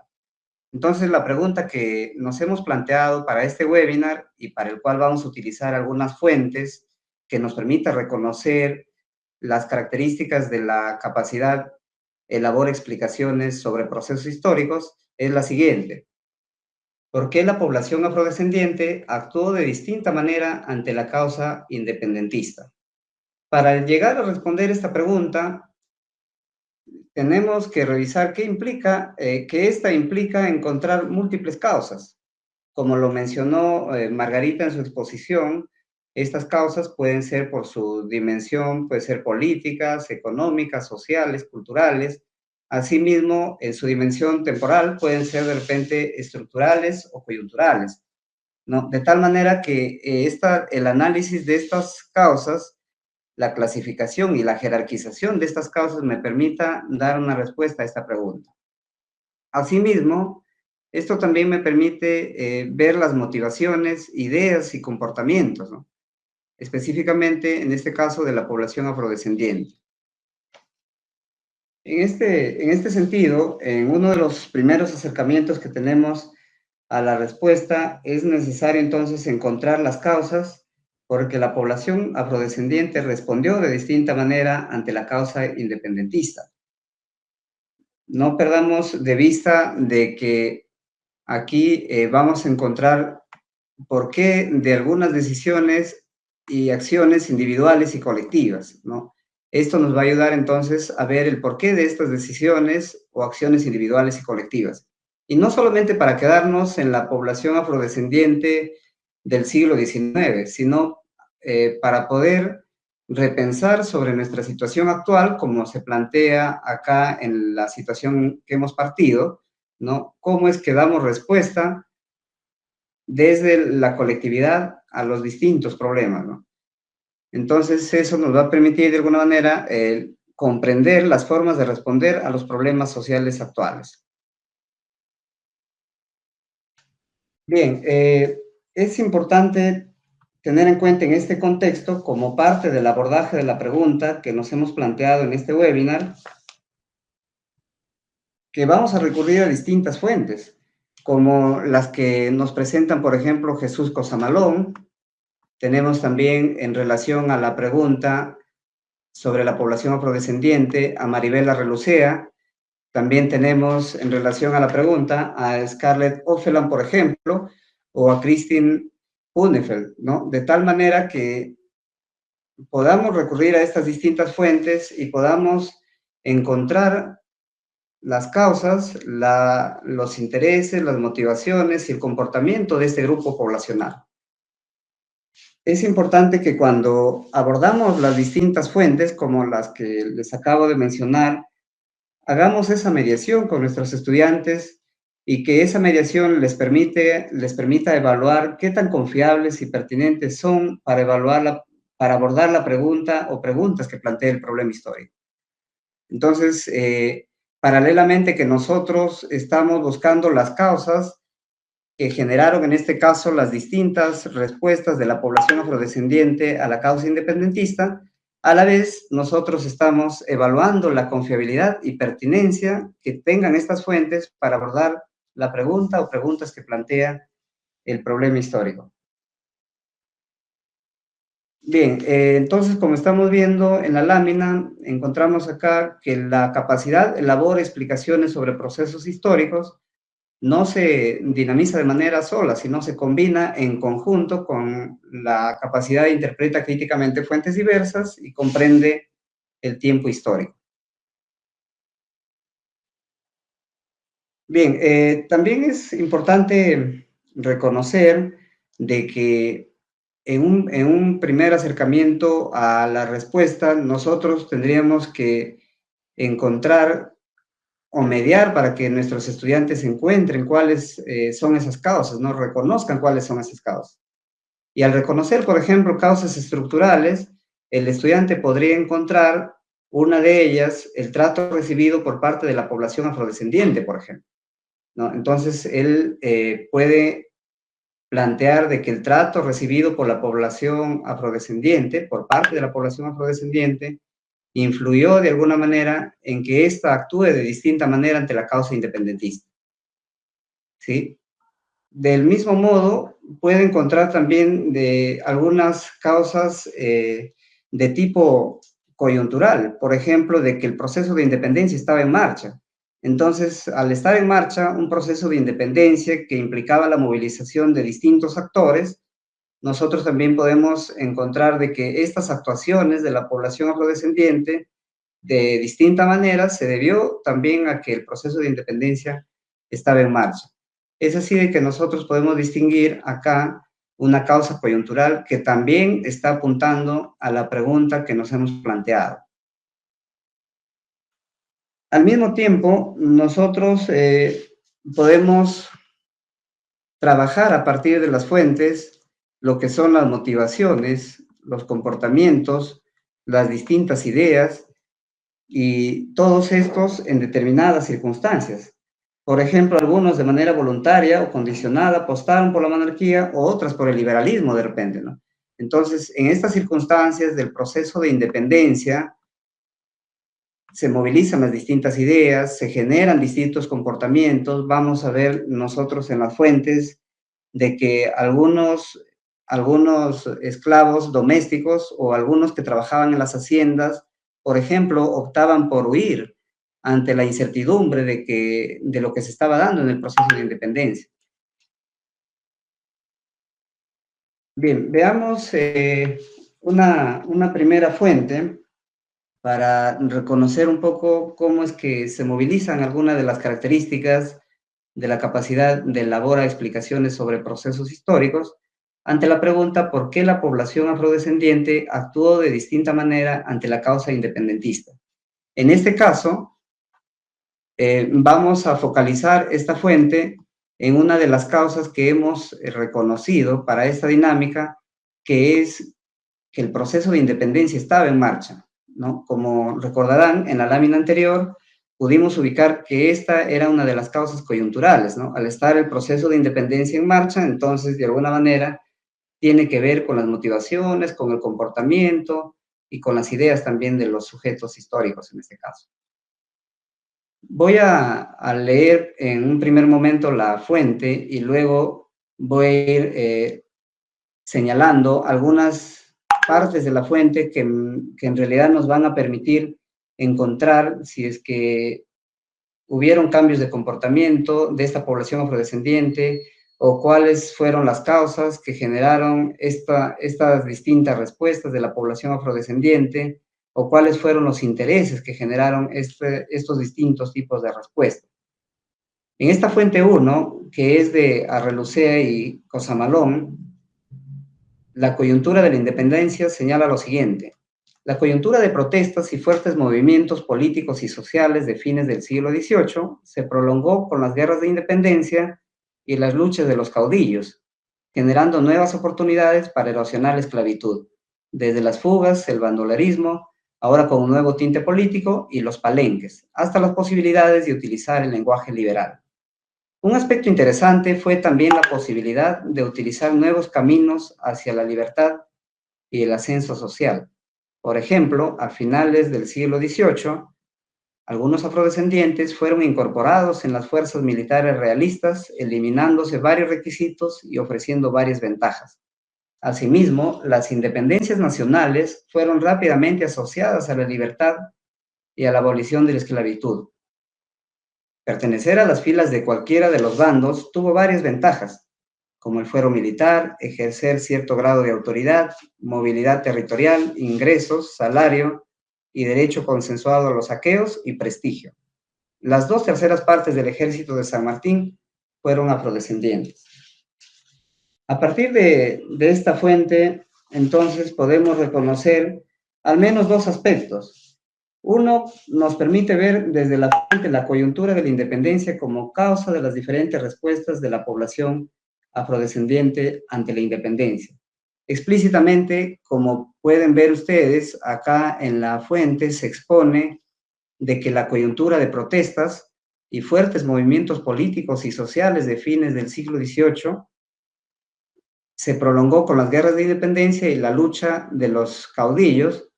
Entonces, la pregunta que nos hemos planteado para este webinar y para el cual vamos a utilizar algunas fuentes que nos permita reconocer las características de la capacidad elabora explicaciones sobre procesos históricos es la siguiente. ¿Por qué la población afrodescendiente actuó de distinta manera ante la causa independentista? Para llegar a responder esta pregunta, tenemos que revisar qué implica, que esta implica encontrar múltiples causas. Como lo mencionó Margarita en su exposición, estas causas pueden ser por su dimensión, pueden ser políticas, económicas, sociales, culturales. Asimismo, en su dimensión temporal pueden ser de repente estructurales o coyunturales, ¿no? De tal manera que el análisis de estas causas la clasificación y la jerarquización de estas causas me permita dar una respuesta a esta pregunta. Asimismo, esto también me permite ver las motivaciones, ideas y comportamientos, ¿no? Específicamente en este caso de la población afrodescendiente. En este sentido, en uno de los primeros acercamientos que tenemos a la respuesta, es necesario entonces encontrar las causas porque la población afrodescendiente respondió de distinta manera ante la causa independentista. No perdamos de vista de que aquí vamos a encontrar por qué de algunas decisiones y acciones individuales y colectivas, ¿no? Esto nos va a ayudar entonces a ver el porqué de estas decisiones o acciones individuales y colectivas. Y no solamente para quedarnos en la población afrodescendiente del siglo XIX, sino para poder repensar sobre nuestra situación actual, como se plantea acá en la situación que hemos partido, ¿no? ¿Cómo es que damos respuesta desde la colectividad a los distintos problemas, ¿no? Entonces, eso nos va a permitir, de alguna manera, comprender las formas de responder a los problemas sociales actuales. Bien, es importante tener en cuenta en este contexto, como parte del abordaje de la pregunta que nos hemos planteado en este webinar, que vamos a recurrir a distintas fuentes, como las que nos presentan, por ejemplo, Jesús Cosamalón. Tenemos también, en relación a la pregunta sobre la población afrodescendiente, a Maribela Relucea. También tenemos, en relación a la pregunta, a Scarlett Offeland, por ejemplo, o a Christine Hunefeld, ¿no? De tal manera que podamos recurrir a estas distintas fuentes y podamos encontrar las causas, los intereses, las motivaciones y el comportamiento de este grupo poblacional. Es importante que cuando abordamos las distintas fuentes, como las que les acabo de mencionar, hagamos esa mediación con nuestros estudiantes y que esa mediación les permita evaluar qué tan confiables y pertinentes son para abordar la pregunta o preguntas que plantea el problema histórico. Entonces, paralelamente que nosotros estamos buscando las causas que generaron en este caso las distintas respuestas de la población afrodescendiente a la causa independentista, a la vez nosotros estamos evaluando la confiabilidad y pertinencia que tengan estas fuentes para abordar la pregunta o preguntas que plantea el problema histórico. Bien, entonces, como estamos viendo en la lámina, encontramos acá que la capacidad elabora explicaciones sobre procesos históricos, no se dinamiza de manera sola, sino se combina en conjunto con la capacidad de interpretar críticamente fuentes diversas y comprende el tiempo histórico. Bien, también es importante reconocer de que en un primer acercamiento a la respuesta, nosotros tendríamos que encontrar o mediar para que nuestros estudiantes encuentren cuáles son esas causas, ¿no? Reconozcan cuáles son esas causas. Y al reconocer, por ejemplo, causas estructurales, el estudiante podría encontrar una de ellas, el trato recibido por parte de la población afrodescendiente, por ejemplo, ¿no? Entonces, él puede plantear de que el trato recibido por la población afrodescendiente, por parte de la población afrodescendiente, influyó de alguna manera en que ésta actúe de distinta manera ante la causa independentista, ¿sí? Del mismo modo, puede encontrar también de algunas causas de tipo coyuntural, por ejemplo, de que el proceso de independencia estaba en marcha. Entonces, al estar en marcha un proceso de independencia que implicaba la movilización de distintos actores, nosotros también podemos encontrar de que estas actuaciones de la población afrodescendiente de distinta manera se debió también a que el proceso de independencia estaba en marcha. Es así de que nosotros podemos distinguir acá una causa coyuntural que también está apuntando a la pregunta que nos hemos planteado. Al mismo tiempo, nosotros podemos trabajar a partir de las fuentes lo que son las motivaciones, los comportamientos las distintas ideas, y todos estos en determinadas circunstancias. Por ejemplo, algunos de manera voluntaria o condicionada apostaron por la monarquía, o otras por el liberalismo de repente, ¿no? Entonces, en estas circunstancias del proceso de independencia, se movilizan las distintas ideas, se generan distintos comportamientos. Vamos a ver nosotros en las fuentes de que algunos esclavos domésticos o algunos que trabajaban en las haciendas, por ejemplo, optaban por huir ante la incertidumbre de lo que se estaba dando en el proceso de independencia. Bien, veamos una primera fuente para reconocer un poco cómo es que se movilizan algunas de las características de la capacidad de elaborar explicaciones sobre procesos históricos, ante la pregunta por qué la población afrodescendiente actuó de distinta manera ante la causa independentista. En este caso, vamos a focalizar esta fuente en una de las causas que hemos reconocido para esta dinámica, que es que el proceso de independencia estaba en marcha, ¿no? Como recordarán, en la lámina anterior pudimos ubicar que esta era una de las causas coyunturales, ¿no? Al estar el proceso de independencia en marcha, entonces, de alguna manera, tiene que ver con las motivaciones, con el comportamiento y con las ideas también de los sujetos históricos en este caso. Voy a leer en un primer momento la fuente y luego voy a ir señalando algunas partes de la fuente que en realidad nos van a permitir encontrar si es que hubieron cambios de comportamiento de esta población afrodescendiente, o cuáles fueron las causas que generaron estas distintas respuestas de la población afrodescendiente, o cuáles fueron los intereses que generaron estos distintos tipos de respuestas. En esta fuente 1, que es de Arrelucea y Cosamalón, la coyuntura de la independencia señala lo siguiente: la coyuntura de protestas y fuertes movimientos políticos y sociales de fines del siglo XVIII se prolongó con las guerras de independencia y las luchas de los caudillos, generando nuevas oportunidades para erosionar la esclavitud, desde las fugas, el bandolerismo, ahora con un nuevo tinte político, y los palenques, hasta las posibilidades de utilizar el lenguaje liberal. Un aspecto interesante fue también la posibilidad de utilizar nuevos caminos hacia la libertad y el ascenso social. Por ejemplo, a finales del siglo XVIII, algunos afrodescendientes fueron incorporados en las fuerzas militares realistas, eliminándose varios requisitos y ofreciendo varias ventajas. Asimismo, las independencias nacionales fueron rápidamente asociadas a la libertad y a la abolición de la esclavitud. Pertenecer a las filas de cualquiera de los bandos tuvo varias ventajas, como el fuero militar, ejercer cierto grado de autoridad, movilidad territorial, ingresos, salario y derecho consensuado a los saqueos y prestigio. Las 2/3 partes del ejército de San Martín fueron afrodescendientes. A partir de esta fuente, entonces, podemos reconocer al menos dos aspectos. Uno, nos permite ver desde la fuente la coyuntura de la independencia como causa de las diferentes respuestas de la población afrodescendiente ante la independencia. Explícitamente, como pueden ver ustedes, acá en la fuente se expone de que la coyuntura de protestas y fuertes movimientos políticos y sociales de fines del siglo XVIII se prolongó con las guerras de independencia y la lucha de los caudillos.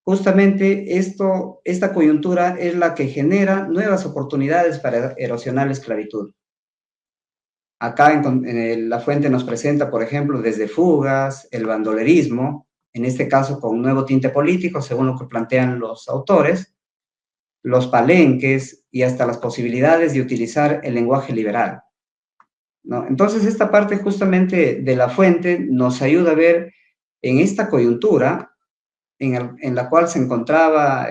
Justamente esta coyuntura es la que genera nuevas oportunidades para erosionar la esclavitud. Acá en la fuente nos presenta, por ejemplo, desde fugas, el bandolerismo, en este caso con un nuevo tinte político, según lo que plantean los autores, los palenques y hasta las posibilidades de utilizar el lenguaje liberal, ¿no? Entonces, esta parte justamente de la fuente nos ayuda a ver en esta coyuntura en la cual se encontraba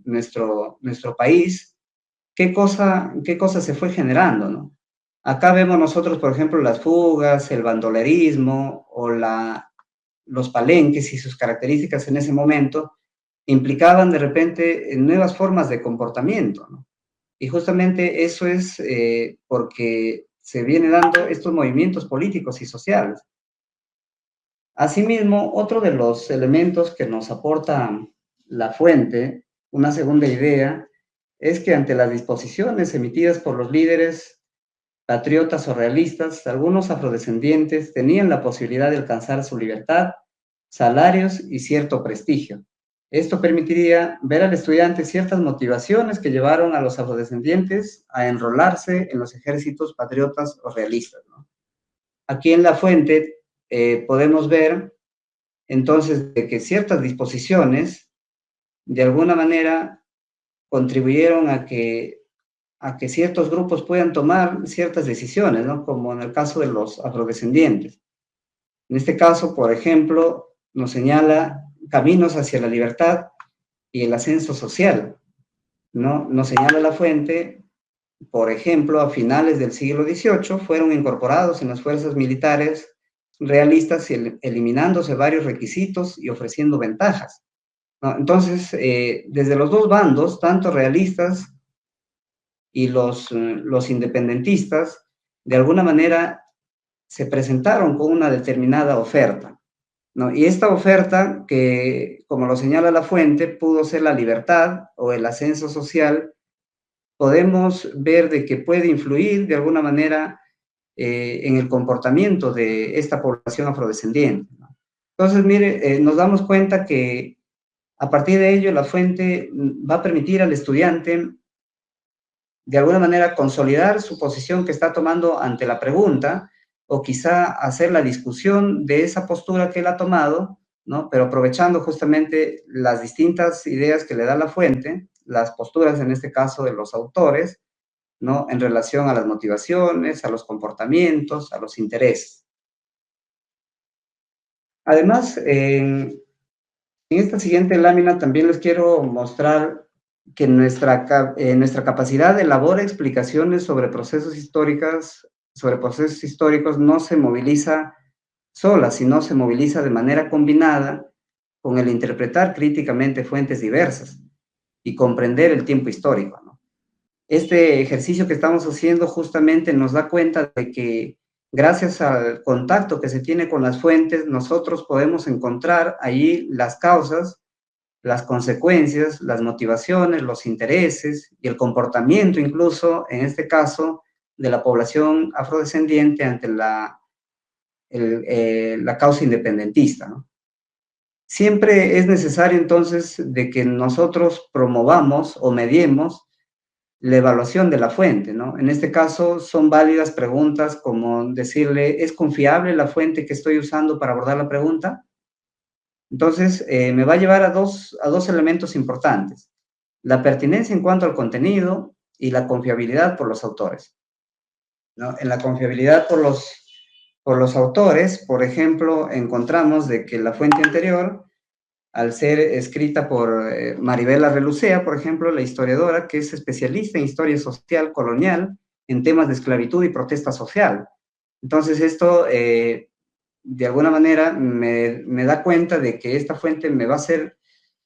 nuestro país, qué cosa se fue generando, ¿no? Acá vemos nosotros, por ejemplo, las fugas, el bandolerismo o los palenques y sus características en ese momento implicaban de repente nuevas formas de comportamiento, ¿no? Y justamente eso es porque se vienen dando estos movimientos políticos y sociales. Asimismo, otro de los elementos que nos aporta la fuente, una segunda idea, es que ante las disposiciones emitidas por los líderes patriotas o realistas, algunos afrodescendientes tenían la posibilidad de alcanzar su libertad, salarios y cierto prestigio. Esto permitiría ver al estudiante ciertas motivaciones que llevaron a los afrodescendientes a enrolarse en los ejércitos patriotas o realistas, ¿no? Aquí en la fuente podemos ver entonces de que ciertas disposiciones de alguna manera contribuyeron a que ciertos grupos puedan tomar ciertas decisiones, ¿no? Como en el caso de los afrodescendientes. En este caso, por ejemplo, nos señala caminos hacia la libertad y el ascenso social, ¿no? Nos señala la fuente, por ejemplo, a finales del siglo XVIII fueron incorporados en las fuerzas militares realistas, eliminándose varios requisitos y ofreciendo ventajas, ¿no? Entonces, desde los dos bandos, tanto realistas y los independentistas, de alguna manera se presentaron con una determinada oferta, ¿no? Y esta oferta, que como lo señala la fuente, pudo ser la libertad o el ascenso social, podemos ver de que puede influir de alguna manera en el comportamiento de esta población afrodescendiente, ¿no? Entonces, mire, nos damos cuenta que a partir de ello la fuente va a permitir al estudiante de alguna manera consolidar su posición que está tomando ante la pregunta, o quizá hacer la discusión de esa postura que él ha tomado, ¿no? Pero aprovechando justamente las distintas ideas que le da la fuente, las posturas en este caso de los autores, ¿no? En relación a las motivaciones, a los comportamientos, a los intereses. Además, en esta siguiente lámina también les quiero mostrar que nuestra capacidad de elaborar explicaciones sobre procesos históricos no se moviliza sola, sino se moviliza de manera combinada con el interpretar críticamente fuentes diversas y comprender el tiempo histórico, ¿no? Este ejercicio que estamos haciendo justamente nos da cuenta de que gracias al contacto que se tiene con las fuentes, nosotros podemos encontrar allí las causas, las consecuencias, las motivaciones, los intereses y el comportamiento incluso, en este caso, de la población afrodescendiente ante la causa independentista, ¿no? Siempre es necesario entonces de que nosotros promovamos o mediemos la evaluación de la fuente, ¿no? En este caso son válidas preguntas como decirle, ¿es confiable la fuente que estoy usando para abordar la pregunta? Entonces, me va a llevar a dos elementos importantes: la pertinencia en cuanto al contenido y la confiabilidad por los autores, ¿no? En la confiabilidad por los autores, por ejemplo, encontramos de que la fuente anterior, al ser escrita por Maribela Relucea, por ejemplo, la historiadora, que es especialista en historia social colonial, en temas de esclavitud y protesta social. Entonces, esto, de alguna manera, me da cuenta de que esta fuente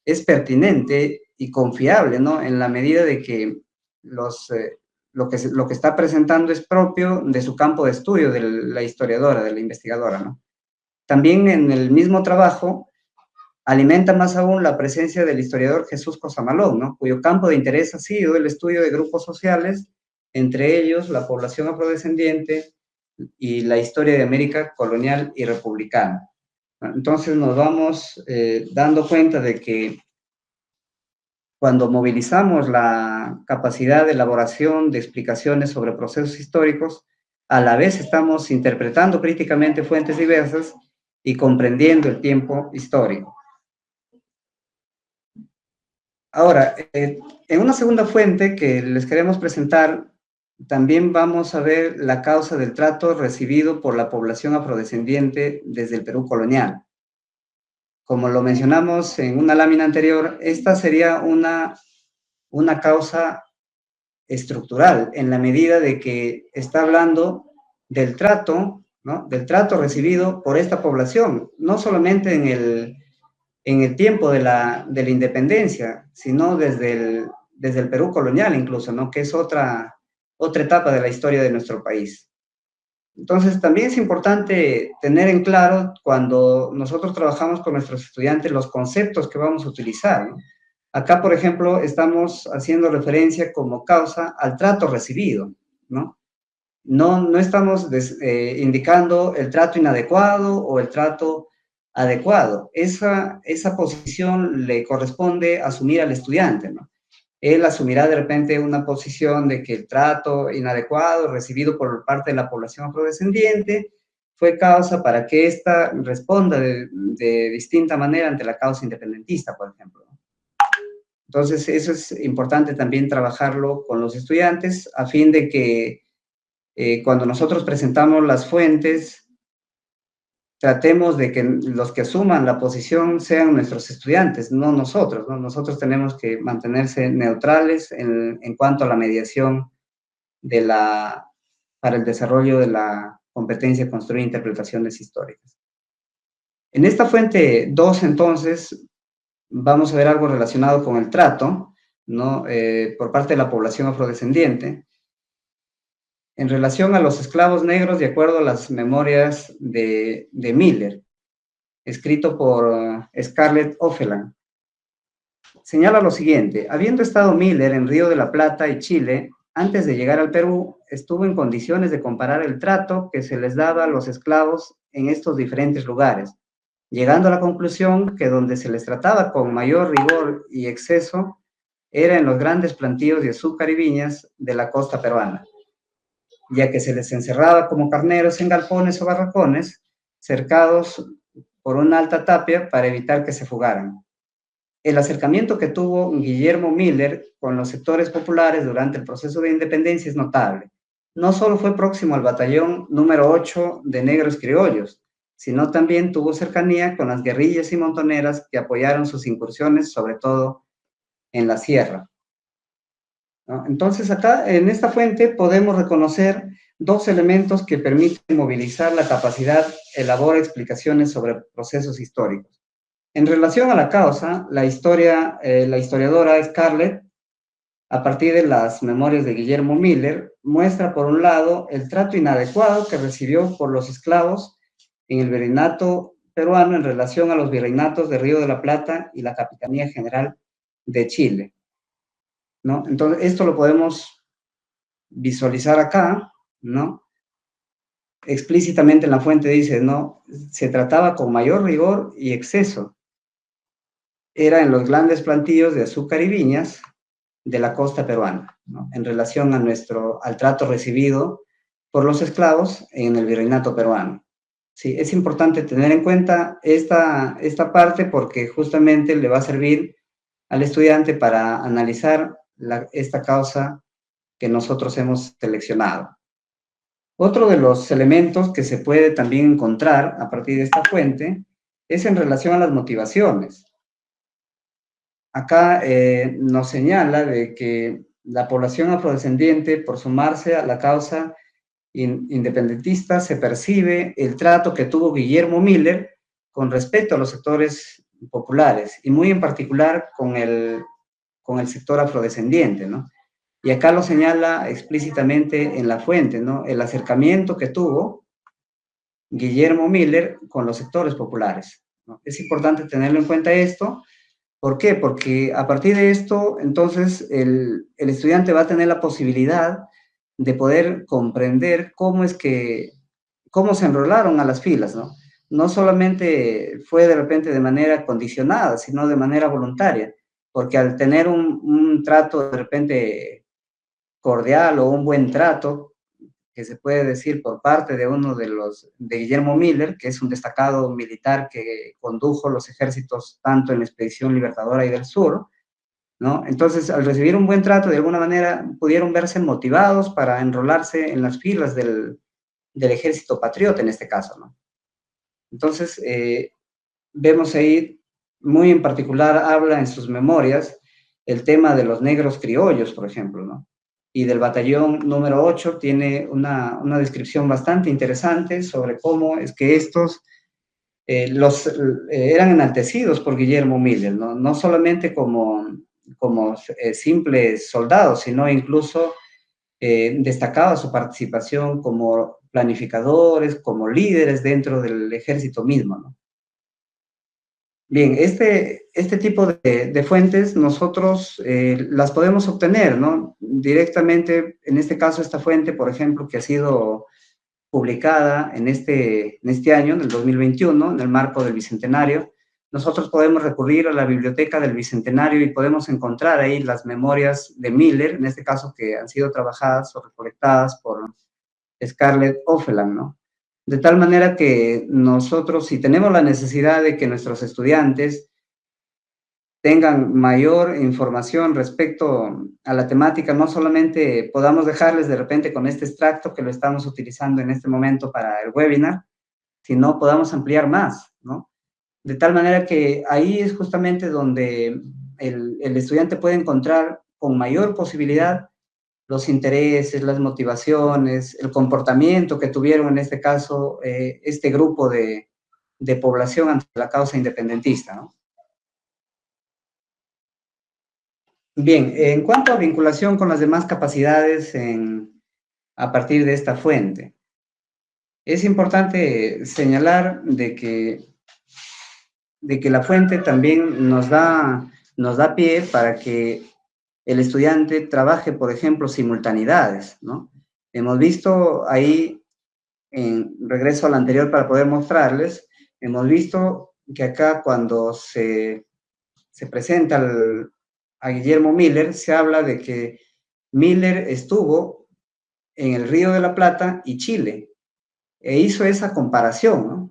es pertinente y confiable, ¿no? En la medida de que lo que está presentando es propio de su campo de estudio, de la historiadora, de la investigadora, ¿no? También en el mismo trabajo alimenta más aún la presencia del historiador Jesús Cosamalón, ¿no? Cuyo campo de interés ha sido el estudio de grupos sociales, entre ellos la población afrodescendiente y la historia de América colonial y republicana. Entonces nos vamos dando cuenta de que cuando movilizamos la capacidad de elaboración de explicaciones sobre procesos históricos, a la vez estamos interpretando críticamente fuentes diversas y comprendiendo el tiempo histórico. Ahora, en una segunda fuente que les queremos presentar, también vamos a ver la causa del trato recibido por la población afrodescendiente desde el Perú colonial. Como lo mencionamos en una lámina anterior, esta sería una causa estructural, en la medida de que está hablando del trato, ¿no? Del trato recibido por esta población, no solamente en el tiempo de la independencia, sino desde el Perú colonial incluso, ¿no? Que es otra etapa de la historia de nuestro país. Entonces, también es importante tener en claro, cuando nosotros trabajamos con nuestros estudiantes, los conceptos que vamos a utilizar, ¿no? Acá, por ejemplo, estamos haciendo referencia como causa al trato recibido, ¿no? No estamos indicando el trato inadecuado o el trato adecuado. Esa posición le corresponde asumir al estudiante, ¿no? Él asumirá de repente una posición de que el trato inadecuado recibido por parte de la población afrodescendiente fue causa para que ésta responda de distinta manera ante la causa independentista, por ejemplo. Entonces, eso es importante también trabajarlo con los estudiantes a fin de que cuando nosotros presentamos las fuentes, tratemos de que los que asuman la posición sean nuestros estudiantes, no nosotros, ¿no? Nosotros tenemos que mantenerse neutrales en cuanto a la mediación para el desarrollo de la competencia de construir interpretaciones históricas. En esta fuente 2, entonces, vamos a ver algo relacionado con el trato, ¿no? Por parte de la población afrodescendiente, en relación a los esclavos negros, de acuerdo a las memorias de Miller, escrito por Scarlett O'Fellan. Señala lo siguiente: habiendo estado Miller en Río de la Plata y Chile, antes de llegar al Perú, estuvo en condiciones de comparar el trato que se les daba a los esclavos en estos diferentes lugares, llegando a la conclusión que donde se les trataba con mayor rigor y exceso era en los grandes plantíos de azúcar y viñas de la costa peruana, ya que se les encerraba como carneros en galpones o barracones, cercados por una alta tapia para evitar que se fugaran. El acercamiento que tuvo Guillermo Miller con los sectores populares durante el proceso de independencia es notable. No solo fue próximo al batallón número 8 de negros criollos, sino también tuvo cercanía con las guerrillas y montoneras que apoyaron sus incursiones, sobre todo en la sierra, ¿no? Entonces, acá en esta fuente podemos reconocer dos elementos que permiten movilizar la capacidad, elabora explicaciones sobre procesos históricos. En relación a la causa, la historiadora Scarlett, a partir de las memorias de Guillermo Miller, muestra por un lado el trato inadecuado que recibió por los esclavos en el virreinato peruano en relación a los virreinatos de Río de la Plata y la Capitanía General de Chile, ¿no? Entonces, esto lo podemos visualizar acá, ¿no? Explícitamente en la fuente dice, ¿no? Se trataba con mayor rigor y exceso. Era en los grandes plantíos de azúcar y viñas de la costa peruana, ¿no? En relación al trato recibido por los esclavos en el virreinato peruano. Sí, es importante tener en cuenta esta parte porque justamente le va a servir al estudiante para analizar esta causa que nosotros hemos seleccionado. Otro de los elementos que se puede también encontrar a partir de esta fuente es en relación a las motivaciones. Acá nos señala de que la población afrodescendiente, por sumarse a la causa independentista, se percibe el trato que tuvo Guillermo Miller con respecto a los sectores populares y muy en particular con el sector afrodescendiente, ¿no? Y acá lo señala explícitamente en la fuente, ¿no? El acercamiento que tuvo Guillermo Miller con los sectores populares, ¿no? Es importante tenerlo en cuenta esto. ¿Por qué? Porque a partir de esto, entonces, el estudiante va a tener la posibilidad de poder comprender cómo se enrolaron a las filas, ¿no? No solamente fue de repente de manera condicionada, sino de manera voluntaria, porque al tener un trato de repente cordial o un buen trato, que se puede decir por parte de uno de Guillermo Miller, que es un destacado militar que condujo los ejércitos tanto en la Expedición Libertadora y del Sur, ¿no? Entonces, al recibir un buen trato, de alguna manera pudieron verse motivados para enrolarse en las filas del ejército patriota, en este caso, ¿no? Entonces, vemos ahí, muy en particular, habla en sus memorias el tema de los negros criollos, por ejemplo, ¿no? Y del batallón número 8 tiene una descripción bastante interesante sobre cómo es que estos eran enaltecidos por Guillermo Miller, ¿no? No solamente como simples soldados, sino incluso destacaba su participación como planificadores, como líderes dentro del ejército mismo, ¿no? Bien, este tipo de fuentes nosotros las podemos obtener, ¿no? Directamente, en este caso, esta fuente, por ejemplo, que ha sido publicada en este año, en el 2021, en el marco del Bicentenario, nosotros podemos recurrir a la biblioteca del Bicentenario y podemos encontrar ahí las memorias de Miller, en este caso que han sido trabajadas o recolectadas por Scarlett Offerland, ¿no? De tal manera que nosotros, si tenemos la necesidad de que nuestros estudiantes tengan mayor información respecto a la temática, no solamente podamos dejarles de repente con este extracto que lo estamos utilizando en este momento para el webinar, sino podamos ampliar más, ¿no? De tal manera que ahí es justamente donde el estudiante puede encontrar con mayor posibilidad los intereses, las motivaciones, el comportamiento que tuvieron en este caso este grupo de población ante la causa independentista, ¿no? Bien, en cuanto a vinculación con las demás capacidades a partir de esta fuente, es importante señalar de que la fuente también nos da pie para que el estudiante trabaje, por ejemplo, simultaneidades, ¿no? Hemos visto ahí, en regreso al anterior para poder mostrarles, hemos visto que acá cuando se presenta a Guillermo Miller, se habla de que Miller estuvo en el Río de la Plata y Chile, e hizo esa comparación, ¿no?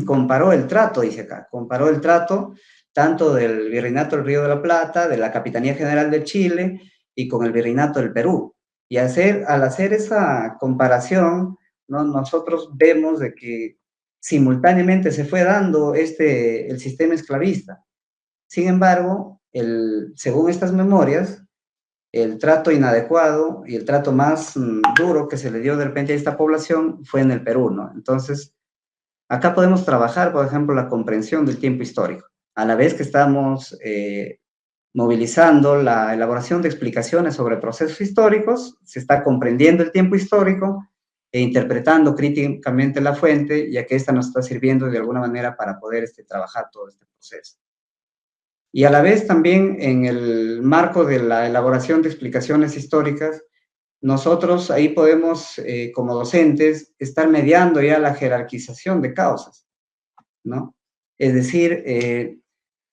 Comparó el trato, dice acá, comparó el trato tanto del Virreinato del Río de la Plata, de la Capitanía General de Chile y con el Virreinato del Perú. Y al hacer esa comparación, ¿no? Nosotros vemos de que simultáneamente se fue dando el sistema esclavista. Sin embargo, según estas memorias, el trato inadecuado y el trato más duro que se le dio de repente a esta población fue en el Perú, ¿no? Entonces, acá podemos trabajar, por ejemplo, la comprensión del tiempo histórico, a la vez que estamos movilizando la elaboración de explicaciones sobre procesos históricos, se está comprendiendo el tiempo histórico e interpretando críticamente la fuente, ya que esta nos está sirviendo de alguna manera para poder trabajar todo este proceso. Y a la vez también en el marco de la elaboración de explicaciones históricas, nosotros ahí podemos, como docentes, estar mediando ya la jerarquización de causas, ¿no? Es decir,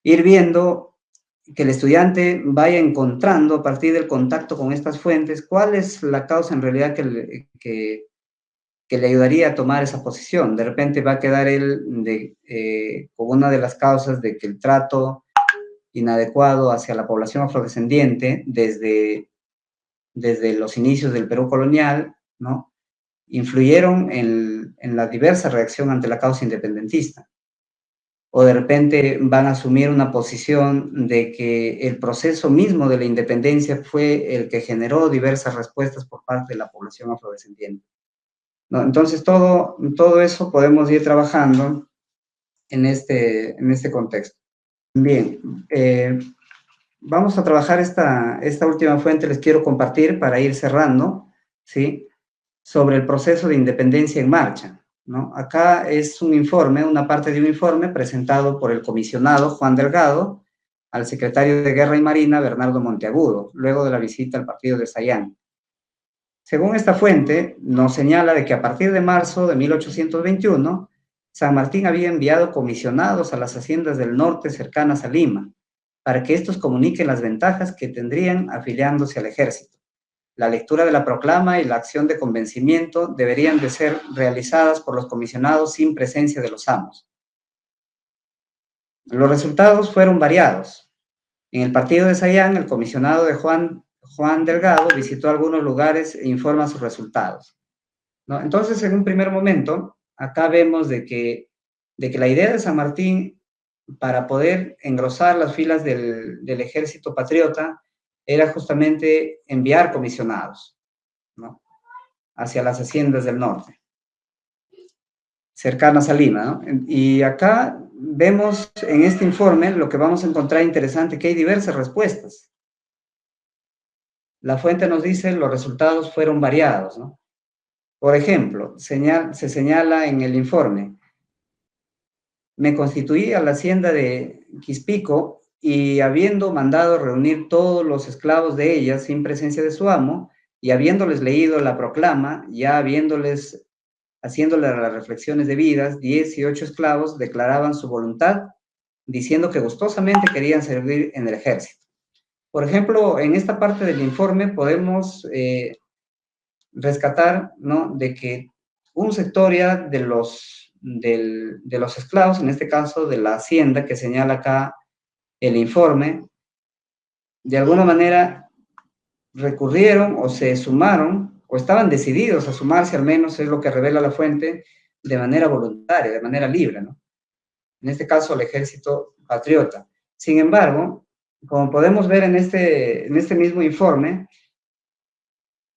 ir viendo que el estudiante vaya encontrando a partir del contacto con estas fuentes cuál es la causa en realidad que le ayudaría a tomar esa posición. De repente va a quedar él con una de las causas de que el trato inadecuado hacia la población afrodescendiente desde los inicios del Perú colonial, ¿no? Influyeron en la diversa reacción ante la causa independentista. O de repente van a asumir una posición de que el proceso mismo de la independencia fue el que generó diversas respuestas por parte de la población afrodescendiente, ¿no? Entonces, todo eso podemos ir trabajando en este contexto. Bien, vamos a trabajar esta última fuente, les quiero compartir para ir cerrando, ¿sí? Sobre el proceso de independencia en marcha, ¿no? Acá es un informe, una parte de un informe presentado por el comisionado Juan Delgado al secretario de Guerra y Marina Bernardo Monteagudo, luego de la visita al partido de Sayán. Según esta fuente, nos señala de que a partir de marzo de 1821, San Martín había enviado comisionados a las haciendas del norte cercanas a Lima, para que estos comuniquen las ventajas que tendrían afiliándose al ejército. La lectura de la proclama y la acción de convencimiento deberían de ser realizadas por los comisionados sin presencia de los amos. Los resultados fueron variados. En el partido de Sayán, el comisionado de Juan Delgado visitó algunos lugares e informa sus resultados, ¿no? Entonces, en un primer momento, acá vemos de que la idea de San Martín para poder engrosar las filas del ejército patriota era justamente enviar comisionados, ¿no? Hacia las haciendas del norte, cercanas a Lima, ¿no? Y acá vemos en este informe lo que vamos a encontrar interesante, que hay diversas respuestas. La fuente nos dice los resultados fueron variados, ¿no? Por ejemplo, se señala en el informe: me constituí a la hacienda de Quispico, y habiendo mandado reunir todos los esclavos de ella sin presencia de su amo, y habiéndoles leído la proclama, ya haciéndoles las reflexiones debidas, 18 esclavos declaraban su voluntad, diciendo que gustosamente querían servir en el ejército. Por ejemplo, en esta parte del informe podemos rescatar, ¿no?, de que un sector ya de los esclavos, en este caso de la hacienda que señala acá el informe, de alguna manera recurrieron o se sumaron o estaban decididos a sumarse, al menos es lo que revela la fuente, de manera voluntaria, de manera libre, ¿no? En este caso el ejército patriota. Sin embargo, como podemos ver en este mismo informe,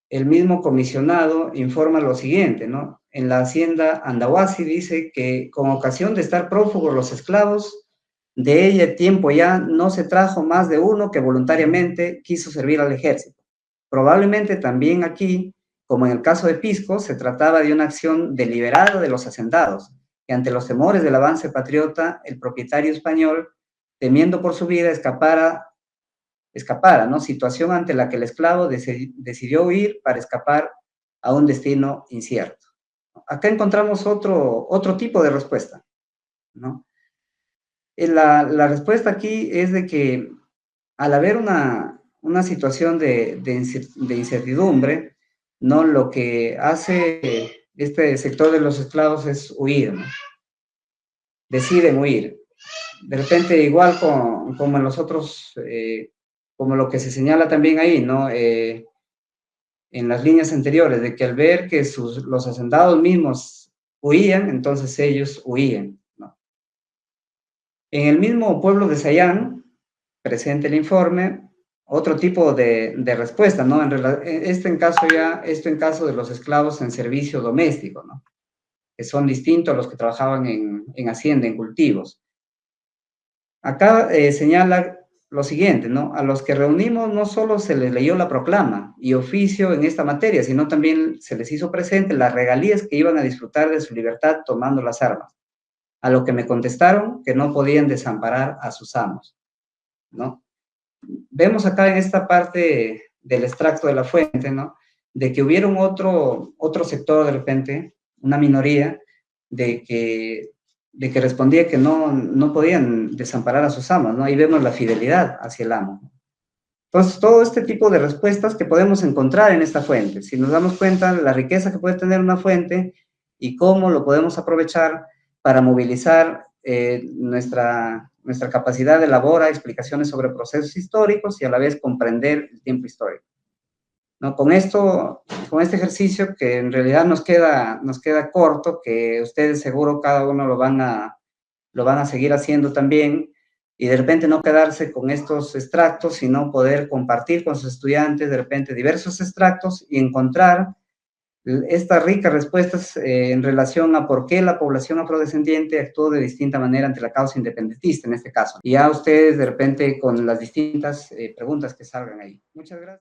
el mismo comisionado informa lo siguiente, ¿no? En la hacienda Andahuasi dice que con ocasión de estar prófugos los esclavos, de ella tiempo ya no se trajo más de uno que voluntariamente quiso servir al ejército. Probablemente también aquí, como en el caso de Pisco, se trataba de una acción deliberada de los hacendados, que ante los temores del avance patriota, el propietario español, temiendo por su vida, escapara, ¿no? Situación ante la que el esclavo decidió huir para escapar a un destino incierto. Acá encontramos otro tipo de respuesta, ¿no? La respuesta aquí es de que al haber una situación de incertidumbre, ¿no?, lo que hace este sector de los esclavos es huir, ¿no? Deciden huir. De repente, igual como en los otros, como lo que se señala también ahí, ¿no?, en las líneas anteriores, de que al ver que los hacendados mismos huían, entonces ellos huían, ¿no? En el mismo pueblo de Sayán, presente el informe, otro tipo de respuesta, ¿no? Esto en caso de los esclavos en servicio doméstico, ¿no?, que son distintos a los que trabajaban en hacienda, en cultivos. Acá señala lo siguiente, ¿no? A los que reunimos no solo se les leyó la proclama y oficio en esta materia, sino también se les hizo presente las regalías que iban a disfrutar de su libertad tomando las armas. A lo que me contestaron que no podían desamparar a sus amos, ¿no? Vemos acá en esta parte del extracto de la fuente, ¿no?, de que hubieron otro sector de repente, una minoría, de que respondía que no podían desamparar a sus amos, ¿no? Ahí vemos la fidelidad hacia el amo. Entonces, todo este tipo de respuestas que podemos encontrar en esta fuente, si nos damos cuenta de la riqueza que puede tener una fuente y cómo lo podemos aprovechar para movilizar nuestra capacidad de elaborar explicaciones sobre procesos históricos y a la vez comprender el tiempo histórico, ¿no? Con este ejercicio, que en realidad nos queda corto, que ustedes seguro cada uno lo van a seguir haciendo también, y de repente no quedarse con estos extractos, sino poder compartir con sus estudiantes de repente diversos extractos y encontrar estas ricas respuestas en relación a por qué la población afrodescendiente actuó de distinta manera ante la causa independentista en este caso. Y ya ustedes de repente con las distintas preguntas que salgan ahí. Muchas gracias.